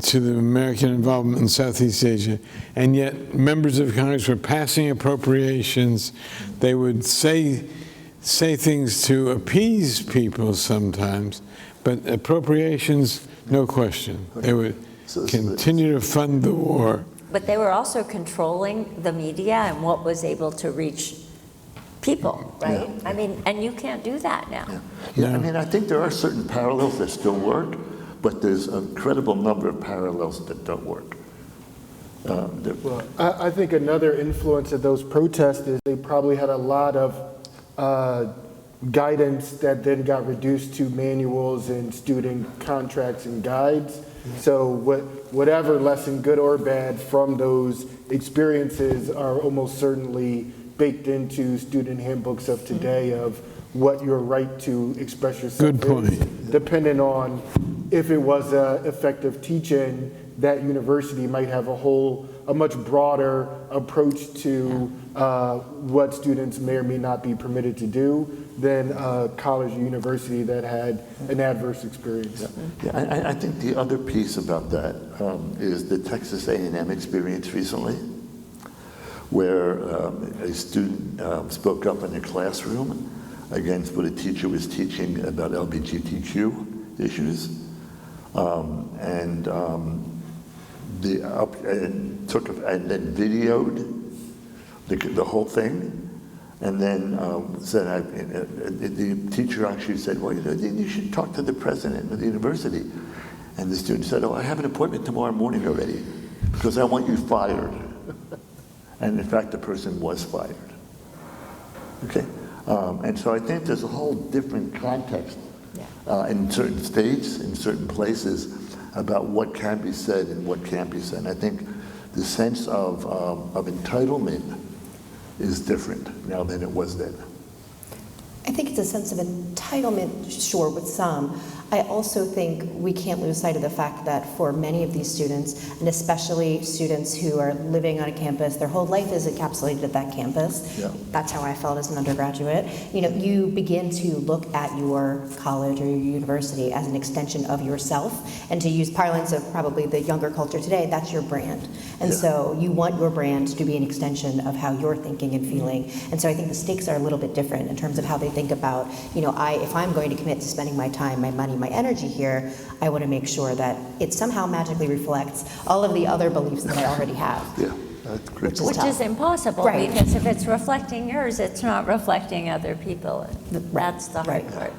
to the American involvement in Southeast Asia, and yet members of Congress were passing appropriations. They would say things to appease people sometimes, but appropriations, no question. They would continue to fund the war. But they were also controlling the media and what was able to reach people, right? Yeah. I mean, and you can't do that now. Yeah, I mean, I think there are certain parallels that still work, but there's an incredible number of parallels that don't work. Well, I think another influence of those protests is they probably had a lot of guidance that then got reduced to manuals and student contracts and guides. So whatever lesson, good or bad, from those experiences are almost certainly baked into student handbooks of today of what your right to express yourself Good point. is, depending on if it was effective teaching. That university might have a much broader approach to what students may or may not be permitted to do than a college or university that had an adverse experience. Yeah, I think the other piece about that is the Texas A&M experience recently, where a student spoke up in a classroom against what a teacher was teaching about LGBTQ issues, and then videoed the whole thing, and then said, the teacher actually said, well, you should talk to the president of the university. And the student said, oh, I have an appointment tomorrow morning already because I want you fired. And in fact, the person was fired. Okay? And so I think there's a whole different context in certain states, in certain places, about what can be said and what can't be said. And I think the sense of entitlement is different now than it was then. I think it's a sense of entitlement, sure, with some. I also think we can't lose sight of the fact that for many of these students, and especially students who are living on a campus, their whole life is encapsulated at that campus. Yeah. That's how I felt as an undergraduate. You begin to look at your college or your university as an extension of yourself, and to use parlance of probably the younger culture today, that's your brand. And so you want your brand to be an extension of how you're thinking and feeling. And so I think the stakes are a little bit different in terms of how they think about, if I'm going to commit to spending my time, my money, my energy here, I want to make sure that it somehow magically reflects all of the other beliefs that I already have. Yeah, that's great. Which is impossible, Right. because if it's reflecting yours, it's not reflecting other people. That's the hard Right. part.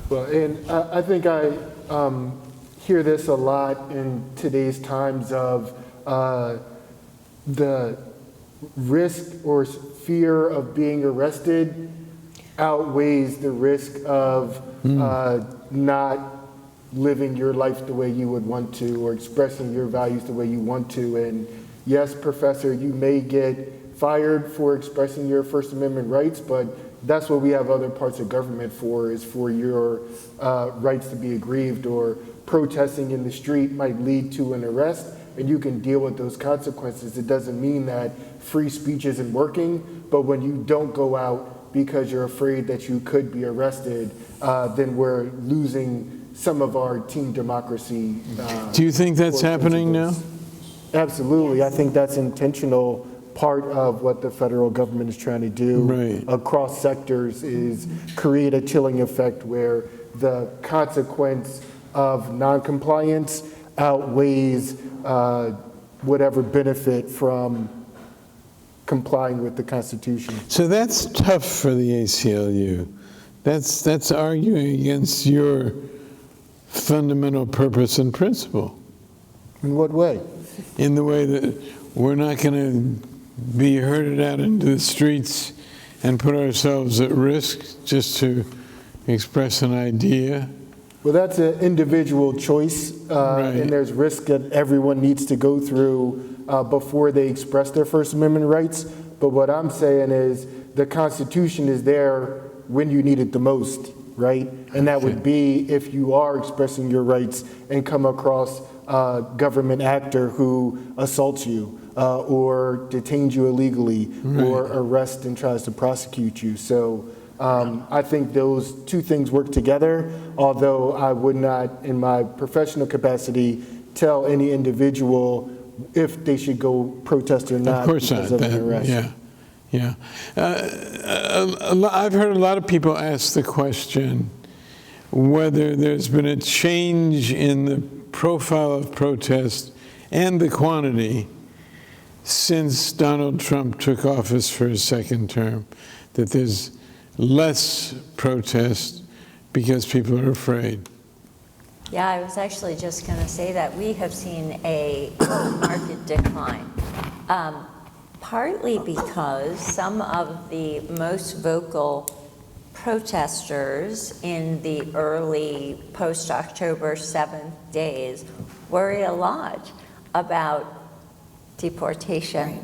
Well, and I think I hear this a lot in today's times of the risk or fear of being arrested outweighs the risk of not living your life the way you would want to, or expressing your values the way you want to. And yes, professor, you may get fired for expressing your First Amendment rights, but that's what we have other parts of government for, is for your rights to be aggrieved, or protesting in the street might lead to an arrest, and you can deal with those consequences. It doesn't mean that free speech isn't working, but when you don't go out because you're afraid that you could be arrested, then we're losing some of our team democracy. Do you think that's core happening now? principles. Absolutely. I think that's intentional part of what the federal government is trying to do Right. across sectors is create a chilling effect where the consequence of noncompliance outweighs whatever benefit from complying with the Constitution. So that's tough for the ACLU. That's arguing against your fundamental purpose and principle. In what way? In the way that we're not going to be herded out into the streets and put ourselves at risk just to express an idea. Well, that's an individual choice, Right. and there's risk that everyone needs to go through before they express their First Amendment rights. But what I'm saying is the Constitution is there when you need it the most, right? And that would be if you are expressing your rights and come across a government actor who assaults you or detains you illegally or arrests and tries to prosecute you. So I think those two things work together, although I would not, in my professional capacity, tell any individual if they should go protest or not Of course because not. of an arrest. Yeah. I've heard a lot of people ask the question whether there's been a change in the profile of protest and the quantity since Donald Trump took office for his second term, that there's less protest because people are afraid. Yeah, I was actually just going to say that we have seen a marked decline, partly because some of the most vocal protesters in the early post-October 7th days worry a lot about deportation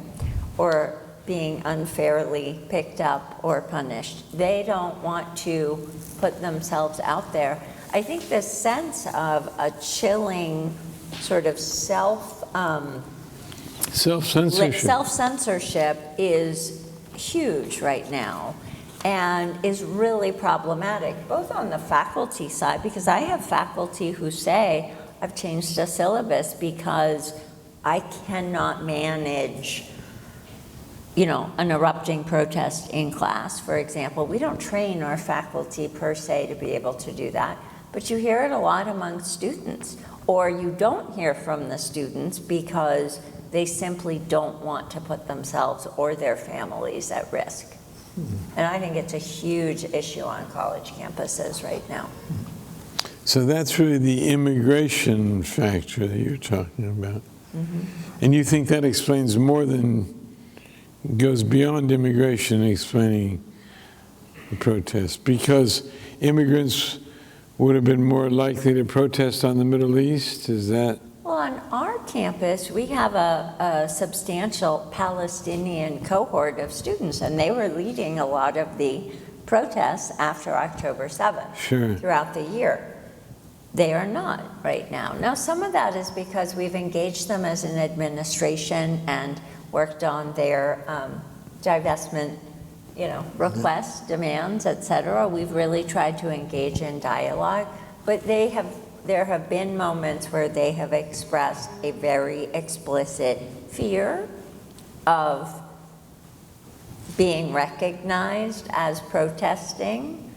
or being unfairly picked up or punished. They don't want to put themselves out there. I think the sense of a chilling sort of self-censorship is huge right now and is really problematic, both on the faculty side, because I have faculty who say, I've changed the syllabus because I cannot manage, an erupting protest in class, for example. We don't train our faculty per se to be able to do that, but you hear it a lot among students, or you don't hear from the students because they simply don't want to put themselves or their families at risk. And I think it's a huge issue on college campuses right now. So that's really the immigration factor that you're talking about. And you think that explains more than, goes beyond immigration explaining the protest, because immigrants would have been more likely to protest on the Middle East? Is that? Well, on our campus, we have a substantial Palestinian cohort of students, and they were leading a lot of the protests after October 7th throughout the year. They are not right now. Now, some of that is because we've engaged them as an administration and worked on their divestment, requests, demands, et cetera. We've really tried to engage in dialogue, but there have been moments where they have expressed a very explicit fear of being recognized as protesting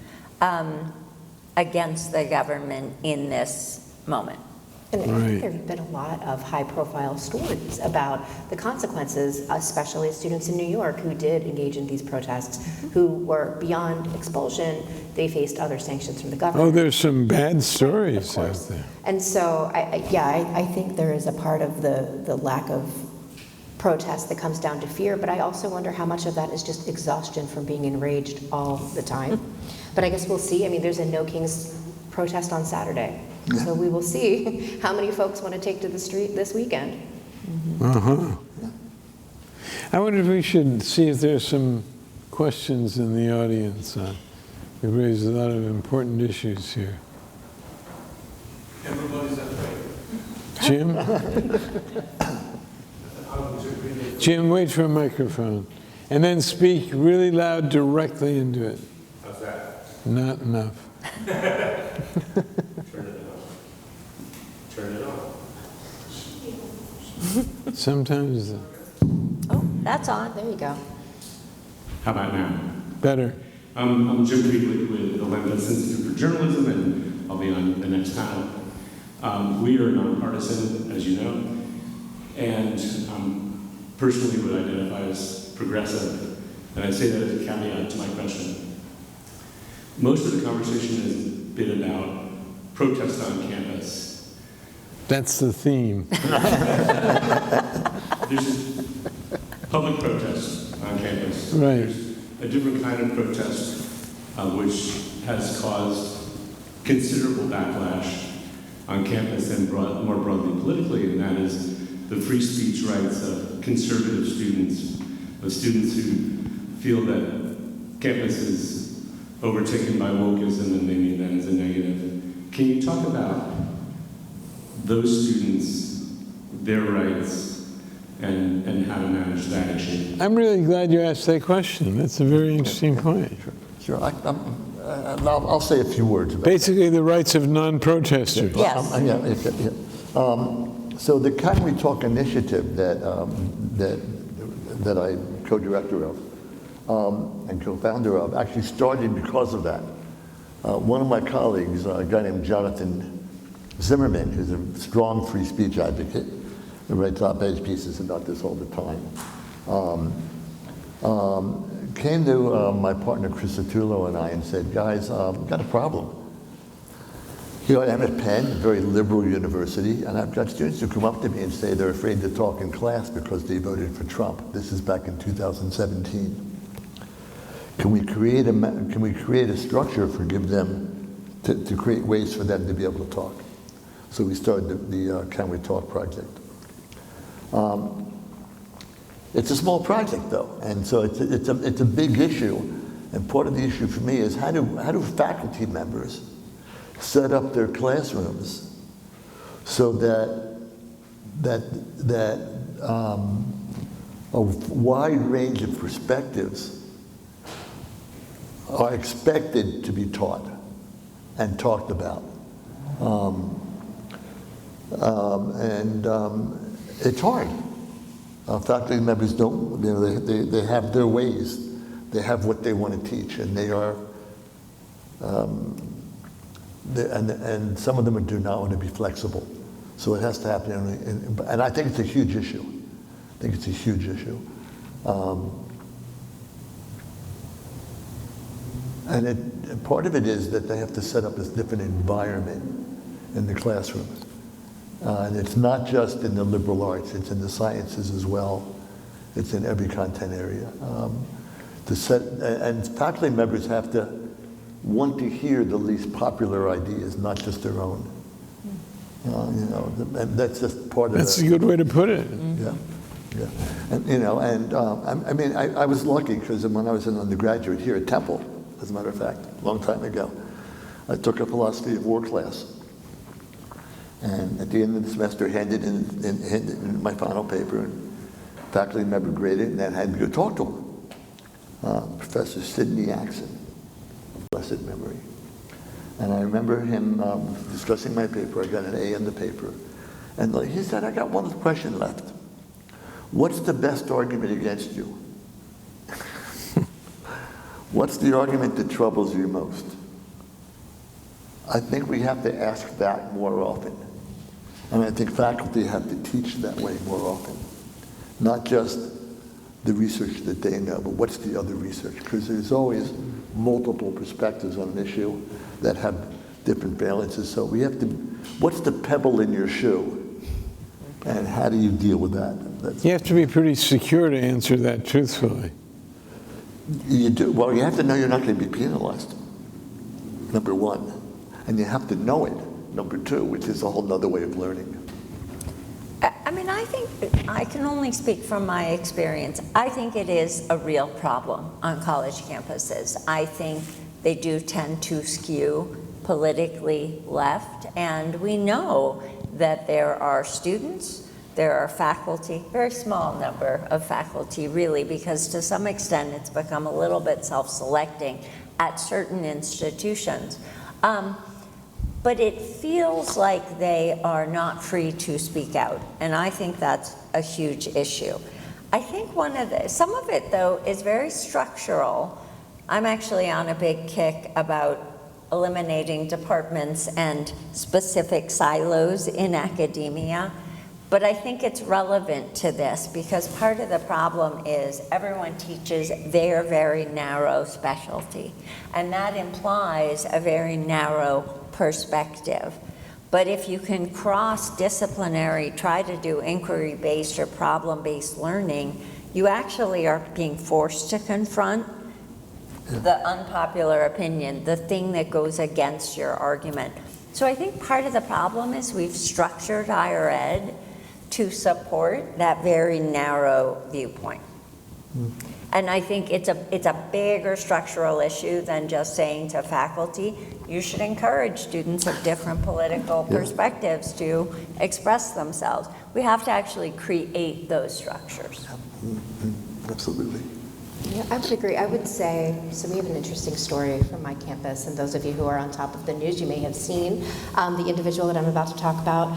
against the government in this moment. And I think there have been a lot of high-profile stories about the consequences, especially students in New York who did engage in these protests, who were beyond expulsion. They faced other sanctions from the government. Oh, there's some bad stories out there. And so, I think there is a part of the lack of protest that comes down to fear, but I also wonder how much of that is just exhaustion from being enraged all the time. But I guess we'll see. I mean, there's a No Kings protest on Saturday. So we will see how many folks want to take to the street this weekend. I wonder if we should see if there's some questions in the audience. We've raised a lot of important issues here. Everybody's afraid. Jim? Jim, wait for a microphone. And then speak really loud directly into it. How's that? Not enough. Turn it up. Sometimes Oh, that's on. There you go. How about now? better. I'm Jim Krieglich with the Lambeth Institute for Journalism, and I'll be on the next panel. We are nonpartisan, as you know, and personally would identify as progressive, and I say that as a caveat to my question. Most of the conversation has been about protest on campus. That's the theme. There's public protest on campus. Right. There's a different kind of protest which has caused considerable backlash on campus and more broadly politically, and that is the free speech rights of conservative students, of students who feel that campus is overtaken by wokeism and they mean that as a negative. Can you talk about those students, their rights, and how to manage that issue? I'm really glad you asked that question. That's a very interesting point. Sure. I'll say a few words about it. Basically, the rights of non-protesters. Yes. So the Can We Talk initiative that I co-director of and co-founder of actually started because of that. One of my colleagues, a guy named Jonathan Zimmerman, who's a strong free speech advocate, who writes op-ed pieces about this all the time, came to my partner Chris Satullo and I and said, guys, we've got a problem. Here I am at Penn, a very liberal university, and I've got students who come up to me and say they're afraid to talk in class because they voted for Trump. This is back in 2017. Can we create a structure for them to create ways for them to be able to talk? So we started the Can We Talk project. It's a small project though, and so it's a big issue. And part of the issue for me is how do faculty members set up their classrooms so that a wide range of perspectives are expected to be taught and talked about. It's hard. Faculty members don't, they have their ways. They have what they want to teach, and they are, and some of them do not want to be flexible. So it has to happen, and I think it's a huge issue. I think it's a huge issue. And part of it is that they have to set up this different environment in the classrooms. And it's not just in the liberal arts, it's in the sciences as well. It's in every content area. And faculty members have to want to hear the least popular ideas, not just their own. And that's just part of That's a good way to put it. Yeah. And I was lucky because when I was an undergraduate here at Temple, as a matter of fact, a long time ago, I took a philosophy of war class. And at the end of the semester, handed in my final paper, and faculty member graded, and then had to go talk to him. Professor Sidney Axon, blessed memory. And I remember him discussing my paper. I got an A in the paper. And he said, I got one question left. What's the best argument against you? What's the argument that troubles you most? I think we have to ask that more often. And I think faculty have to teach that way more often. Not just the research that they know, but what's the other research? Because there's always multiple perspectives on an issue that have different balances. So we have to, what's the pebble in your shoe? And how do you deal with that? You have to be pretty secure to answer that truthfully. You do. Well, you have to know you're not going to be penalized, number one. And you have to know it, number two, which is a whole other way of learning. I mean, I think, I can only speak from my experience. I think it is a real problem on college campuses. I think they do tend to skew politically left, and we know that there are students, there are faculty, very small number of faculty really, because to some extent it's become a little bit self-selecting at certain institutions. But it feels like they are not free to speak out. And I think that's a huge issue. I think some of it though is very structural. I'm actually on a big kick about eliminating departments and specific silos in academia. But I think it's relevant to this because part of the problem is everyone teaches their very narrow specialty. And that implies a very narrow perspective. But if you can cross-disciplinary, try to do inquiry-based or problem-based learning, you actually are being forced to confront the unpopular opinion, the thing that goes against your argument. So I think part of the problem is we've structured higher ed to support that very narrow viewpoint. And I think it's a bigger structural issue than just saying to faculty, you should encourage students of different political perspectives to express themselves. We have to actually create those structures. Absolutely. Yeah, I would agree. I would say, so we have an interesting story from my campus, and those of you who are on top of the news, you may have seen the individual that I'm about to talk about.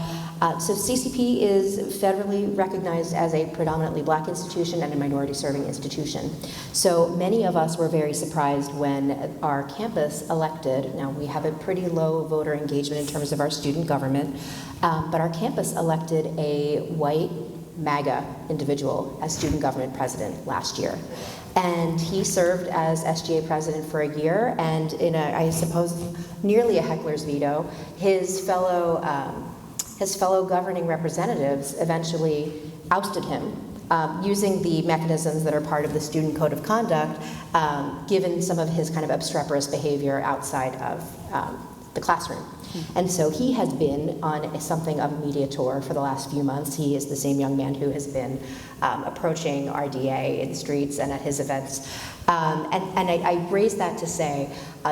So CCP is federally recognized as a predominantly black institution and a minority serving institution. So many of us were very surprised when our campus elected, now we have a pretty low voter engagement in terms of our student government, but our campus elected a white MAGA individual as student government president last year. And he served as SGA president for a year, and in I suppose, nearly a heckler's veto, his fellow governing representatives eventually ousted him, using the mechanisms that are part of the student code of conduct, given some of his kind of obstreperous behavior outside of the classroom. And so he has been on something of a media tour for the last few months. He is the same young man who has been approaching our DA in the streets and at his events. And I raise that to say,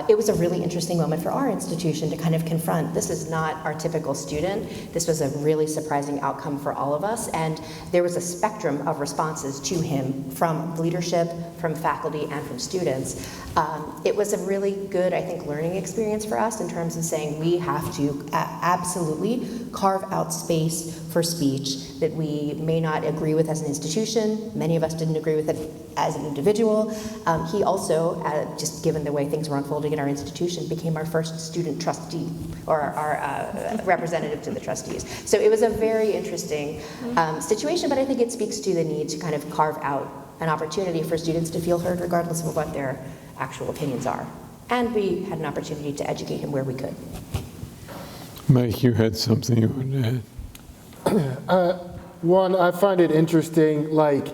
it was a really interesting moment for our institution to kind of confront, this is not our typical student. This was a really surprising outcome for all of us. And there was a spectrum of responses to him from leadership, from faculty, and from students. It was a really good, I think, learning experience for us in terms of saying we have to absolutely carve out space for speech that we may not agree with as an institution. Many of us didn't agree with it as an individual. He also, just given the way things were unfolding in our institution, became our first student trustee, or our representative to the trustees. So it was a very interesting situation, but I think it speaks to the need to kind of carve out an opportunity for students to feel heard regardless of what their actual opinions are. And we had an opportunity to educate him where we could. Mike, you had something you wanted to add? One, I find it interesting, like,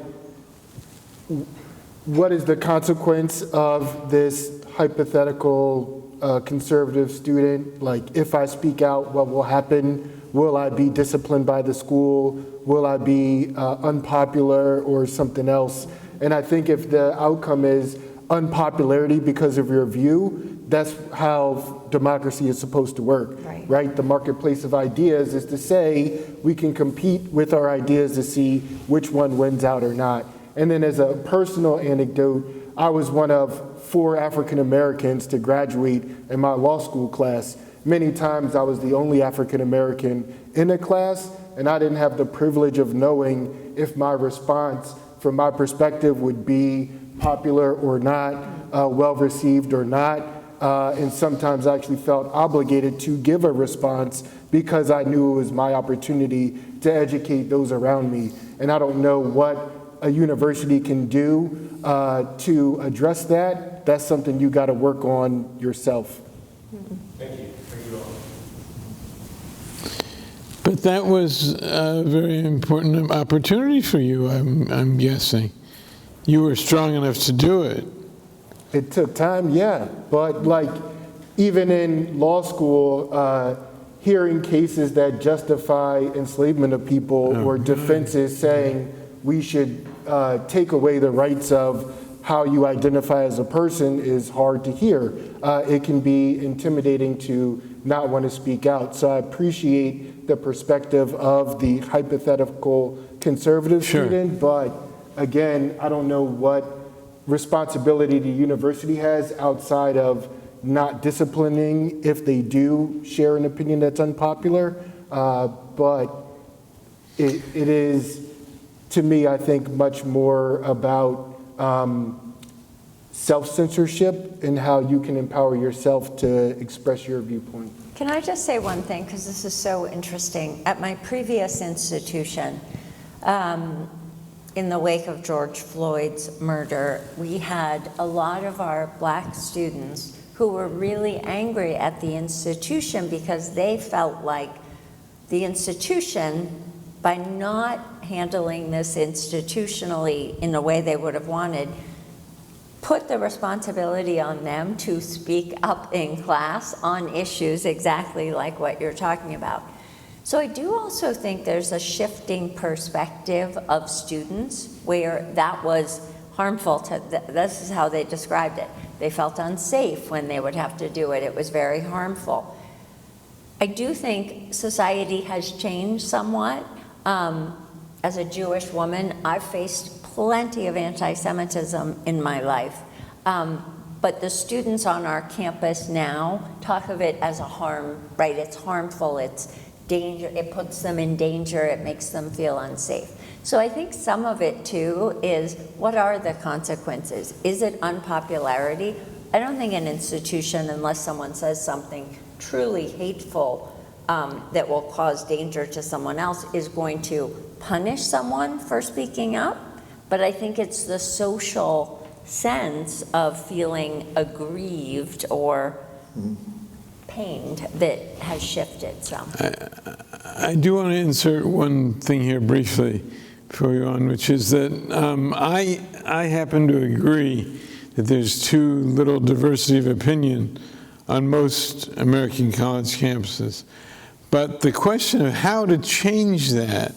what is the consequence of this hypothetical conservative student? Like, if I speak out, what will happen? Will I be disciplined by the school? Will I be unpopular or something else? And I think if the outcome is unpopularity because of your view, that's how democracy is supposed to work, right? The marketplace of ideas is to say we can compete with our ideas to see which one wins out or not. And then as a personal anecdote, I was one of 4 African Americans to graduate in my law school class. Many times I was the only African American in the class, and I didn't have the privilege of knowing if my response from my perspective would be popular or not, well received or not. And sometimes I actually felt obligated to give a response because I knew it was my opportunity to educate those around me. And I don't know what a university can do to address that. That's something you got to work on yourself. Thank you. Thank you all. But that was a very important opportunity for you, I'm guessing. You were strong enough to do it. It took time, yeah. But like, even in law school, hearing cases that justify enslavement of people or defenses saying we should take away the rights of how you identify as a person is hard to hear. It can be intimidating to not want to speak out. So I appreciate the perspective of the hypothetical conservative student, but again, I don't know what responsibility the university has outside of not disciplining if they do share an opinion that's unpopular, but it is to me, I think much more about self-censorship and how you can empower yourself to express your viewpoint. Can I just say one thing, because this is so interesting. At my previous institution, in the wake of George Floyd's murder, we had a lot of our Black students who were really angry at the institution because they felt like the institution, by not handling this institutionally in the way they would have wanted, put the responsibility on them to speak up in class on issues exactly like what you're talking about. So I do also think there's a shifting perspective of students where that was harmful to, this is how they described it. They felt unsafe when they would have to do it. It was very harmful. I do think society has changed somewhat. As a Jewish woman, I've faced plenty of anti-Semitism in my life. But the students on our campus now talk of it as a harm, right? It's harmful, it's danger, it puts them in danger, it makes them feel unsafe. So I think some of it too is, what are the consequences? Is it unpopularity? I don't think an institution, unless someone says something truly hateful that will cause danger to someone else, is going to punish someone for speaking up. But I think it's the social sense of feeling aggrieved or pained that has shifted some. I do want to insert one thing here briefly before we go on, which is that I happen to agree that there's too little diversity of opinion on most American college campuses. But the question of how to change that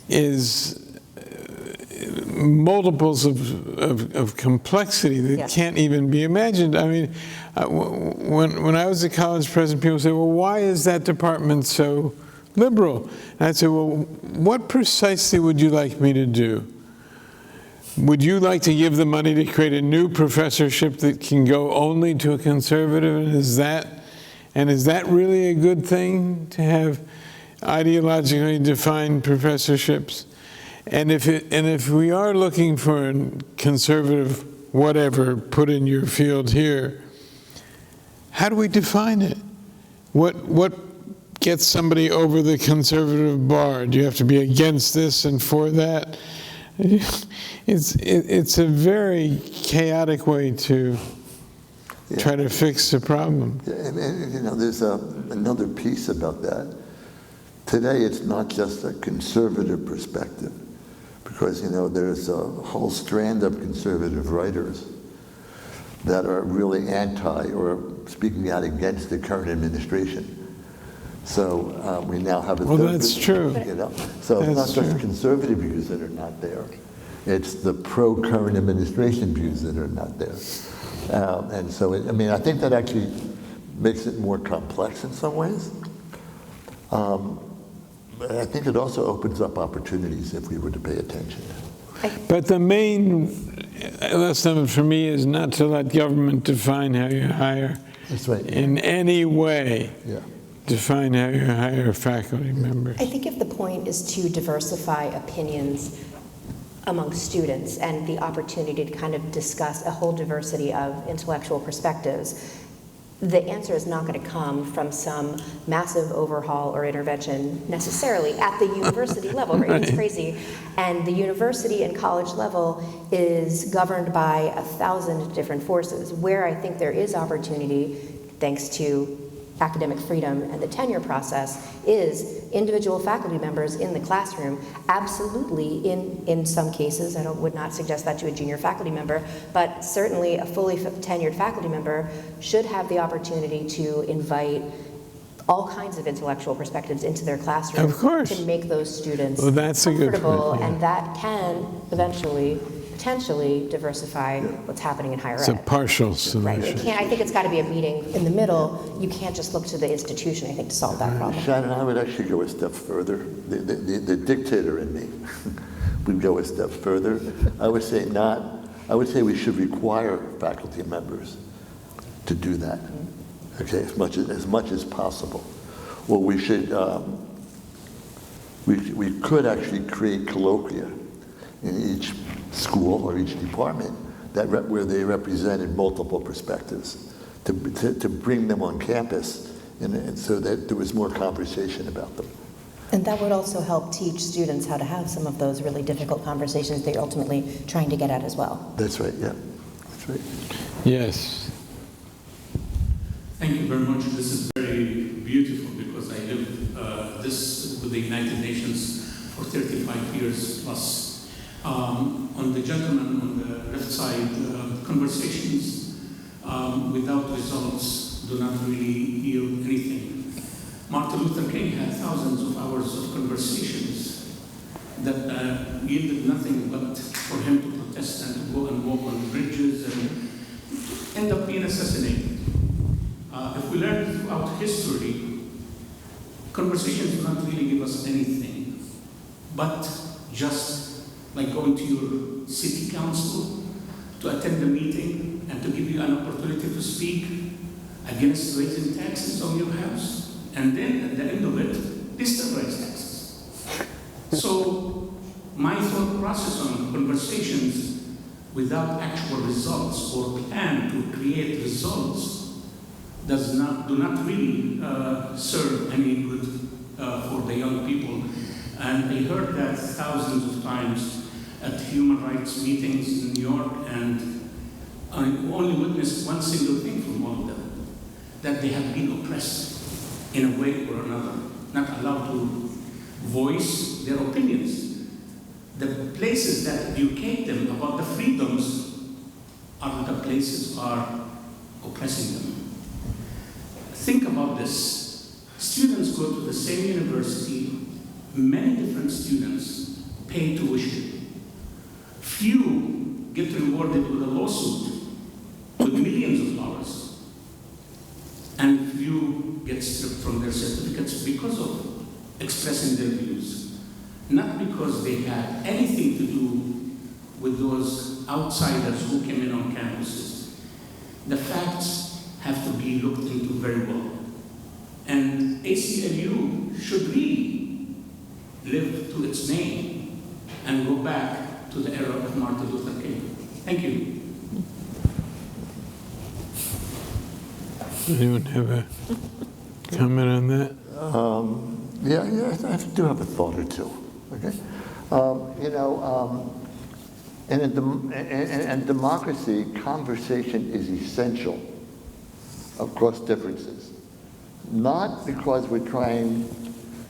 is multiples of complexity that Yes. can't even be imagined. I mean, when I was a college president, people say, well, why is that department so liberal? And I'd say, well, what precisely would you like me to do? Would you like to give the money to create a new professorship that can go only to a conservative? And is that really a good thing, to have ideologically defined professorships? And if we are looking for a conservative whatever put in your field here, how do we define it? What gets somebody over the conservative bar? Do you have to be against this and for that? It's a very chaotic way to try to fix the problem. Yeah, and you know, there's another piece about that. Today, it's not just a conservative perspective, because, you know, there's a whole strand of conservative writers that are really anti or speaking out against the current administration. So we now have a Well, third, that's true. You know, so it's not That's just true. conservative views that are not there; it's the pro-current administration views that are not there. And so, I mean, I think that actually makes it more complex in some ways. But I think it also opens up opportunities if we were to pay attention. But the main lesson for me is not to let government define how you hire That's right. in any way. Yeah. Define how you hire faculty members. I think if the point is to diversify opinions among students and the opportunity to kind of discuss a whole diversity of intellectual perspectives, the answer is not going to come from some massive overhaul or intervention necessarily at the university level, right? It's crazy. And the university and college level is governed by 1,000 different forces. Where I think there is opportunity, thanks to academic freedom and the tenure process, is individual faculty members in the classroom. Absolutely, in some cases, I would not suggest that to a junior faculty member, but certainly a fully tenured faculty member should have the opportunity to invite all kinds of intellectual perspectives into their classroom. Of course. To make those students Well, that's a good comfortable, point, yeah. and that can eventually, potentially diversify what's happening in higher ed. It's a partial Right. solution. I think it's got to be a meeting in the middle. You can't just look to the institution, I think, to solve that problem. Shannon, I would actually go a step further. The dictator in me would go a step further. I would say we should require faculty members to do that, okay, as much as possible. Or we should we could actually create colloquia in each school or each department where they represented multiple perspectives to bring them on campus and so that there was more conversation about them. And that would also help teach students how to have some of those really difficult conversations that you're ultimately trying to get at as well. That's right, yeah. That's right. Yes. Thank you very much. This is very beautiful because I lived this with the United Nations for 35 years plus. On the gentleman on the left side, conversations without results do not really yield anything. Martin Luther King had thousands of hours of conversations that yielded nothing but for him to protest and to go and walk on bridges and end up being assassinated. If we learn throughout history, conversations do not really give us anything, but just like going to your city council to attend a meeting and to give you an opportunity to speak against raising taxes on your house. And then at the end of it, they still raise taxes. So my thought process on conversations without actual results or plan to create results do not really serve any good for the young people. And I heard that thousands of times at human rights meetings in New York, and I only witnessed one single thing from all of them, that they have been oppressed in a way or another, not allowed to voice their opinions. The places that educate them about the freedoms are the places are oppressing them. Think about this. Students go to the same university, many different students pay tuition. Few get rewarded with a lawsuit with millions of dollars, and few get stripped from their certificates because of expressing their views. Not because they had anything to do with those outsiders who came in on campuses. The facts have to be looked into very well. And ACLU should really live to its name and go back to the era of Martin Luther King. Thank you. Anyone have a comment on that? Yeah, I do have a thought or two. Okay, in democracy, conversation is essential across differences. Not because we're trying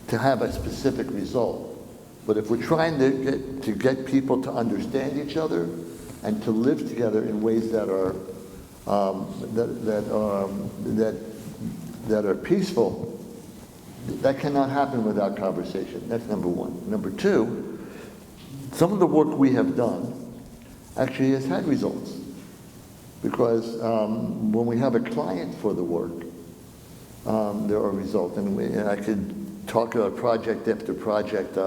to have a specific result, but if we're trying to get people to understand each other and to live together in ways that are that are peaceful, that cannot happen without conversation. That's number one. Number two, some of the work we have done actually has had results. Because when we have a client for the work, there are results. And I could talk about project after project,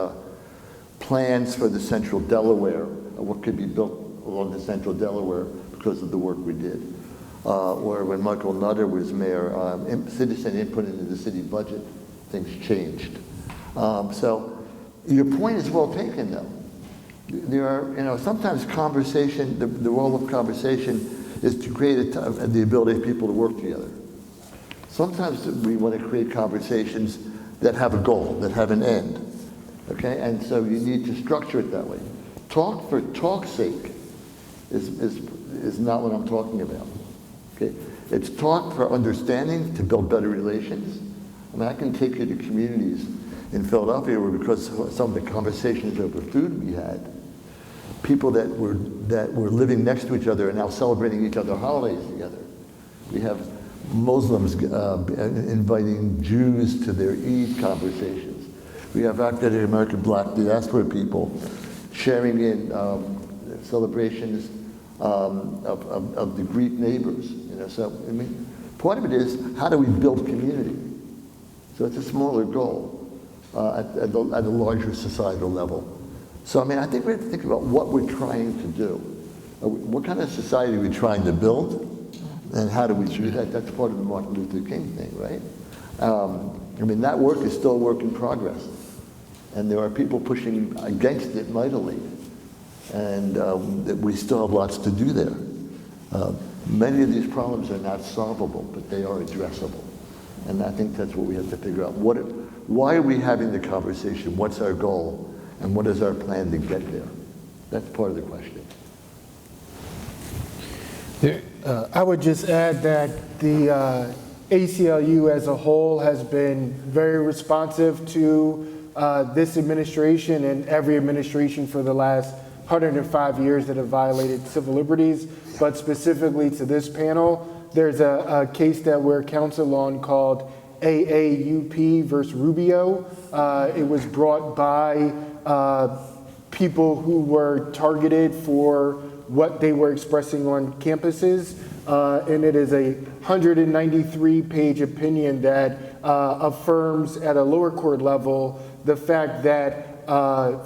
plans for the Central Delaware, what could be built along the Central Delaware because of the work we did. Or when Michael Nutter was mayor, citizen input into the city budget, things changed. So your point is well taken, though. There are, sometimes conversation, the role of conversation is to create the ability of people to work together. Sometimes we want to create conversations that have a goal, that have an end, okay? And so you need to structure it that way. Talk for talk's sake is not what I'm talking about, okay? It's talk for understanding, to build better relations. I mean, I can take you to communities in Philadelphia where, because some of the conversations over food we had, people that were living next to each other are now celebrating each other's holidays together. We have Muslims inviting Jews to their Eid conversations. We have African American Black diaspora people sharing in celebrations of the Greek neighbors. So I mean, part of it is how do we build community? So it's a smaller goal at a larger societal level. So I mean, I think we have to think about what we're trying to do. What kind of society are we trying to build? And how do we do that? That's part of the Martin Luther King thing, right? I mean, that work is still a work in progress. And there are people pushing against it mightily. And we still have lots to do there. Many of these problems are not solvable, but they are addressable. And I think that's what we have to figure out. Why are we having the conversation? What's our goal? And what is our plan to get there? That's part of the question. I would just add that the ACLU as a whole has been very responsive to this administration and every administration for the last 105 years that have violated civil liberties, but specifically to this panel, there's a case that we're counsel on called AAUP versus Rubio. It was brought by people who were targeted for what they were expressing on campuses, and it is a 193-page opinion that affirms at a lower court level the fact that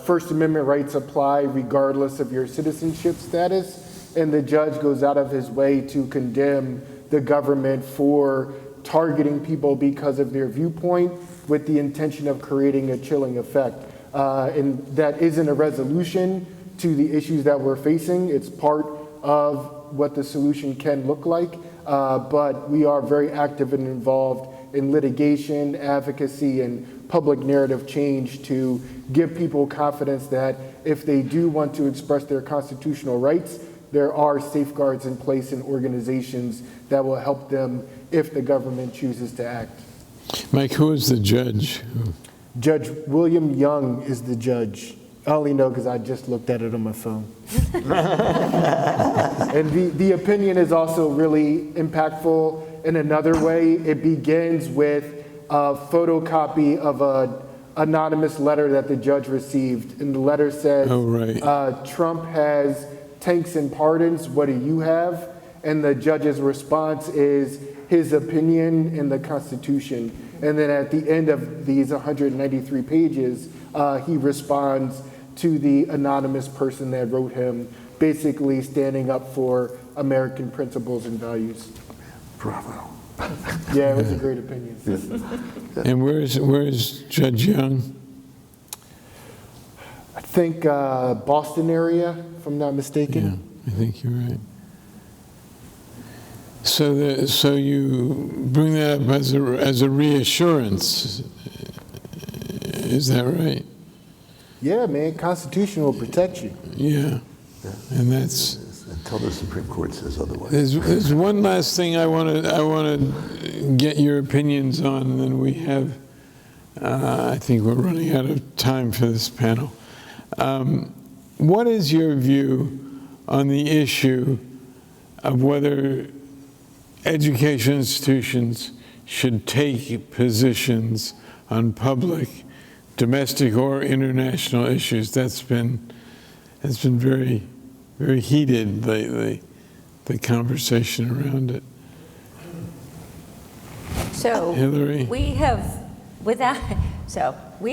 First Amendment rights apply regardless of your citizenship status, and the judge goes out of his way to condemn the government for targeting people because of their viewpoint with the intention of creating a chilling effect. And that isn't a resolution to the issues that we're facing. It's part of what the solution can look like, but we are very active and involved in litigation, advocacy, and public narrative change to give people confidence that if they do want to express their constitutional rights, there are safeguards in place in organizations that will help them if the government chooses to act. Mike, who is the judge? Judge William Young is the judge. I only know because I just looked at it on my phone. And the opinion is also really impactful in another way. It begins with a photocopy of an anonymous letter that the judge received. And the letter says, Oh, right. Trump has tanks and pardons, what do you have? And the judge's response is his opinion in the Constitution. And then at the end of these 193 pages, he responds to the anonymous person that wrote him, basically standing up for American principles and values. Bravo. Yeah, it was a great opinion. And where is Judge Young? I think Boston area, if I'm not mistaken. Yeah, I think you're right. So you bring that up as a reassurance. Is that right? Yeah, man, Constitution will protect you. Yeah, and that's. Until the Supreme Court says otherwise. There's one last thing I want to get your opinions on, and then we have. I think we're running out of time for this panel. What is your view on the issue of whether education institutions should take positions on public, domestic or international issues? That's been very, very heated lately, the conversation around it. So Hilary? we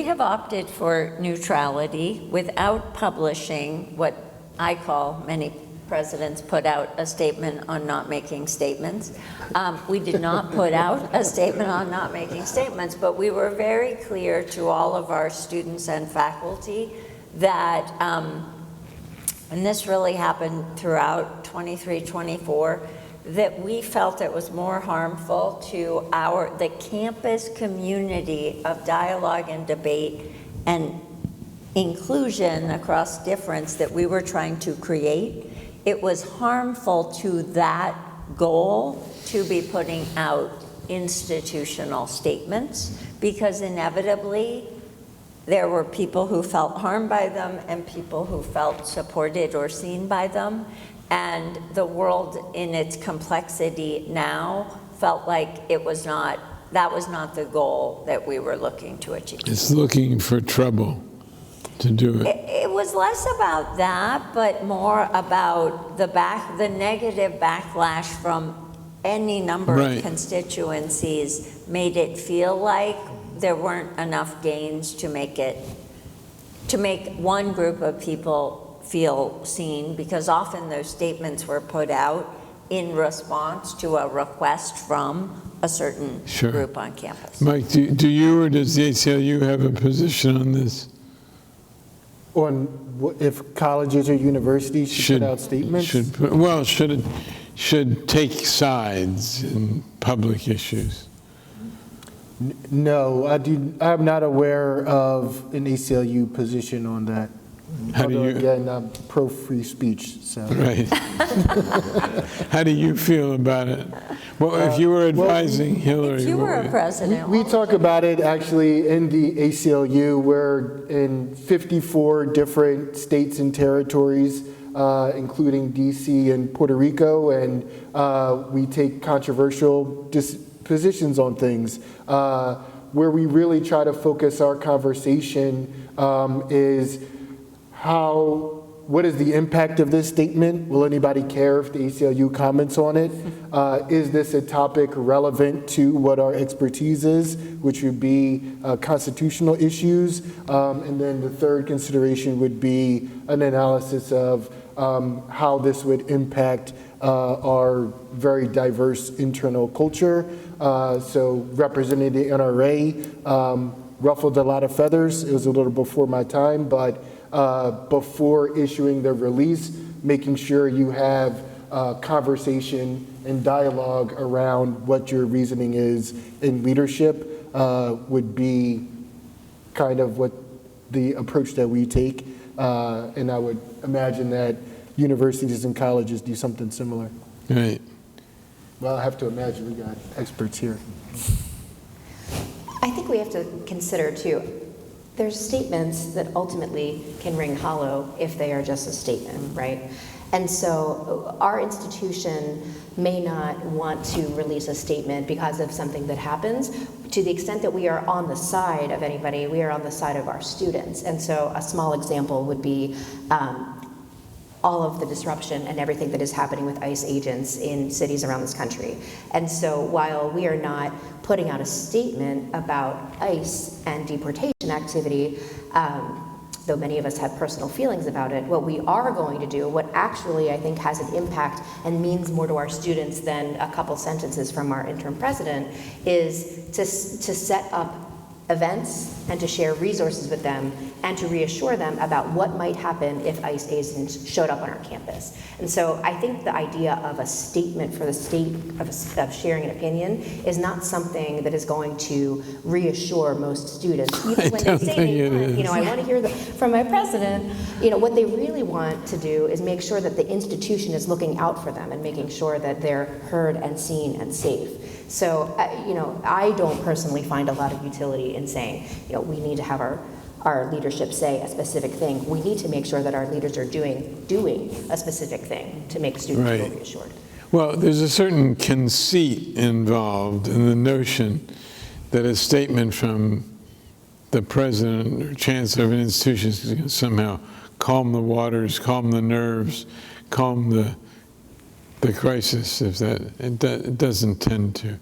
have opted for neutrality without publishing what I call, many presidents put out a statement on not making statements. We did not put out a statement on not making statements, but we were very clear to all of our students and faculty that, and this really happened throughout 23, 24, that we felt it was more harmful to the campus community of dialogue and debate and inclusion across difference that we were trying to create. It was harmful to that goal to be putting out institutional statements, because inevitably there were people who felt harmed by them and people who felt supported or seen by them. And the world in its complexity now felt like that was not the goal that we were looking to achieve. It's looking for trouble to do it. It was less about that, but more about the negative backlash from any number Right. of constituencies made it feel like there weren't enough gains to make one group of people feel seen, because often those statements were put out in response to a request from a certain Sure. group on campus. Mike, do you or does the ACLU have a position on this? On if colleges or universities should put out statements? Should take sides in public issues. No, I'm not aware of an ACLU position on that. How do Although, you- again, I'm pro-free speech, so. Right. How do you feel about it? Well, if you were advising Hilary. If you what were a would- president. We talk about it actually in the ACLU. We're in 54 different states and territories, including DC and Puerto Rico, and we take controversial positions on things. Where we really try to focus our conversation is what is the impact of this statement? Will anybody care if the ACLU comments on it? Is this a topic relevant to what our expertise is, which would be constitutional issues? And then the third consideration would be an analysis of how this would impact our very diverse internal culture. So representing the NRA ruffled a lot of feathers. It was a little before my time, but before issuing the release, making sure you have conversation and dialogue around what your reasoning is in leadership would be kind of what the approach that we take. And I would imagine that universities and colleges do something similar. Right. Well, I have to imagine we got experts here. I think we have to consider too, there's statements that ultimately can ring hollow if they are just a statement, right? And so our institution may not want to release a statement because of something that happens. To the extent that we are on the side of anybody, we are on the side of our students. And so a small example would be all of the disruption and everything that is happening with ICE agents in cities around this country. And so while we are not putting out a statement about ICE and deportation activity, though many of us have personal feelings about it, what we are going to do, what actually I think has an impact and means more to our students than a couple sentences from our interim president, is to set up events and to share resources with them and to reassure them about what might happen if ICE agents showed up on our campus. And so I think the idea of a statement for the state of sharing an opinion is not something that is going to reassure most students. Even when they say they want, I want to hear from my president, what they really want to do is make sure that the institution is looking out for them and making sure that they're heard and seen and safe. So, I don't personally find a lot of utility in saying, we need to have our leadership say a specific thing. We need to make sure that our leaders are doing a specific thing to make students feel reassured. Well, there's a certain conceit involved in the notion that a statement from the president or chancellor of an institution is going to somehow calm the waters, calm the nerves, calm the crisis. If that it doesn't tend to.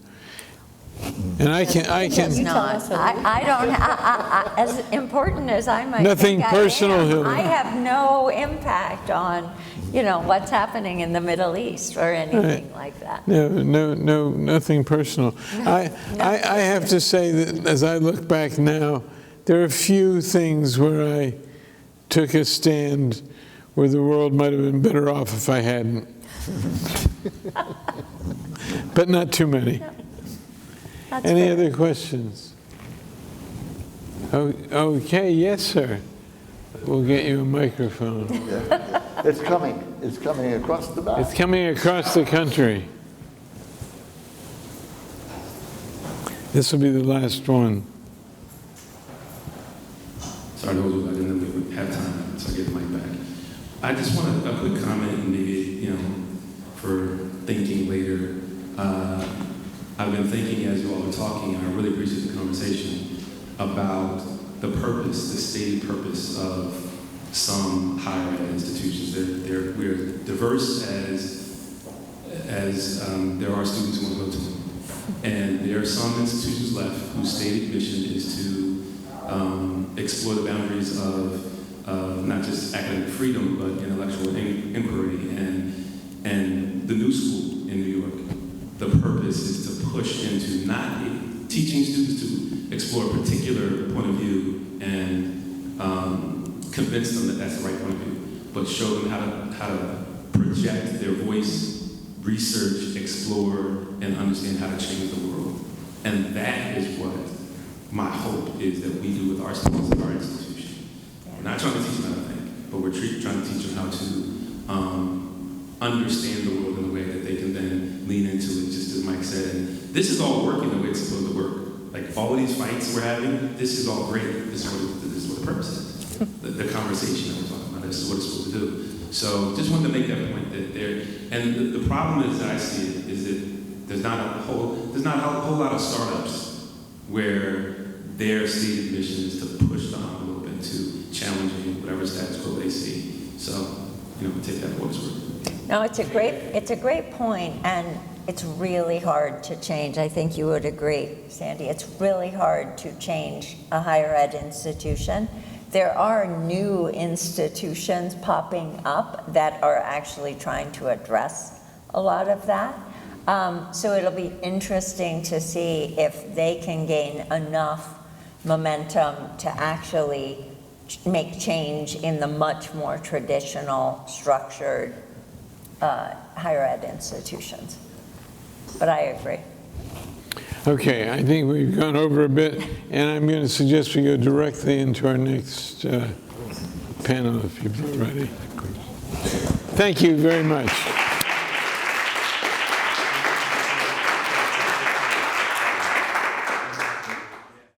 And I can. It's not. I don't. As important as I might. Nothing think personal, I am, Hilary. I have no impact on, what's happening in the Middle East or anything like that. No, nothing personal. I have to say that as I look back now, there are a few things where I took a stand where the world might have been better off if I hadn't. But not too many. That's Any fair. other questions? Oh, okay, yes, sir. We'll get you a microphone. Yeah. It's coming across the back. It's coming across the country. This will be the last one. Sorry to hold you back, and then we have time, so I get the mic back. I just want a quick comment, and maybe, for thinking later. I've been thinking as you all are talking, and I really appreciate the conversation, about the purpose, the stated purpose of some higher ed institutions. We're diverse as there are students who want to go to them. And there are some institutions left whose stated mission is to explore the boundaries of not just academic freedom, but intellectual inquiry. And the New School in New York, the purpose is to push into not teaching students to explore a particular point of view and convince them that that's the right point of view, but show them how to project their voice, research, explore, and understand how to change the world. And that is what my hope is that we do with our students in our institution. We're not trying to teach them how to think, but we're trying to teach them how to understand the world in a way that they can then lean into it, just as Mike said. And this is all working the way it's supposed to work. Like all of these fights we're having, this is all great. This is what the purpose is. The conversation that we're talking about, this is what it's supposed to do. So just wanted to make that point that there, and the problem is that I see it, is that there's not a whole lot of startups where their stated mission is to push the envelope into challenging whatever status quo they see. So, take that for what it's worth. No, it's a great point, and it's really hard to change. I think you would agree, Sandy. It's really hard to change a higher ed institution. There are new institutions popping up that are actually trying to address a lot of that. So it'll be interesting to see if they can gain enough momentum to actually make change in the much more traditional, structured higher ed institutions. But I agree. Okay, I think we've gone over a bit, and I'm going to suggest we go directly into our next panel if you're ready. Thank you very much.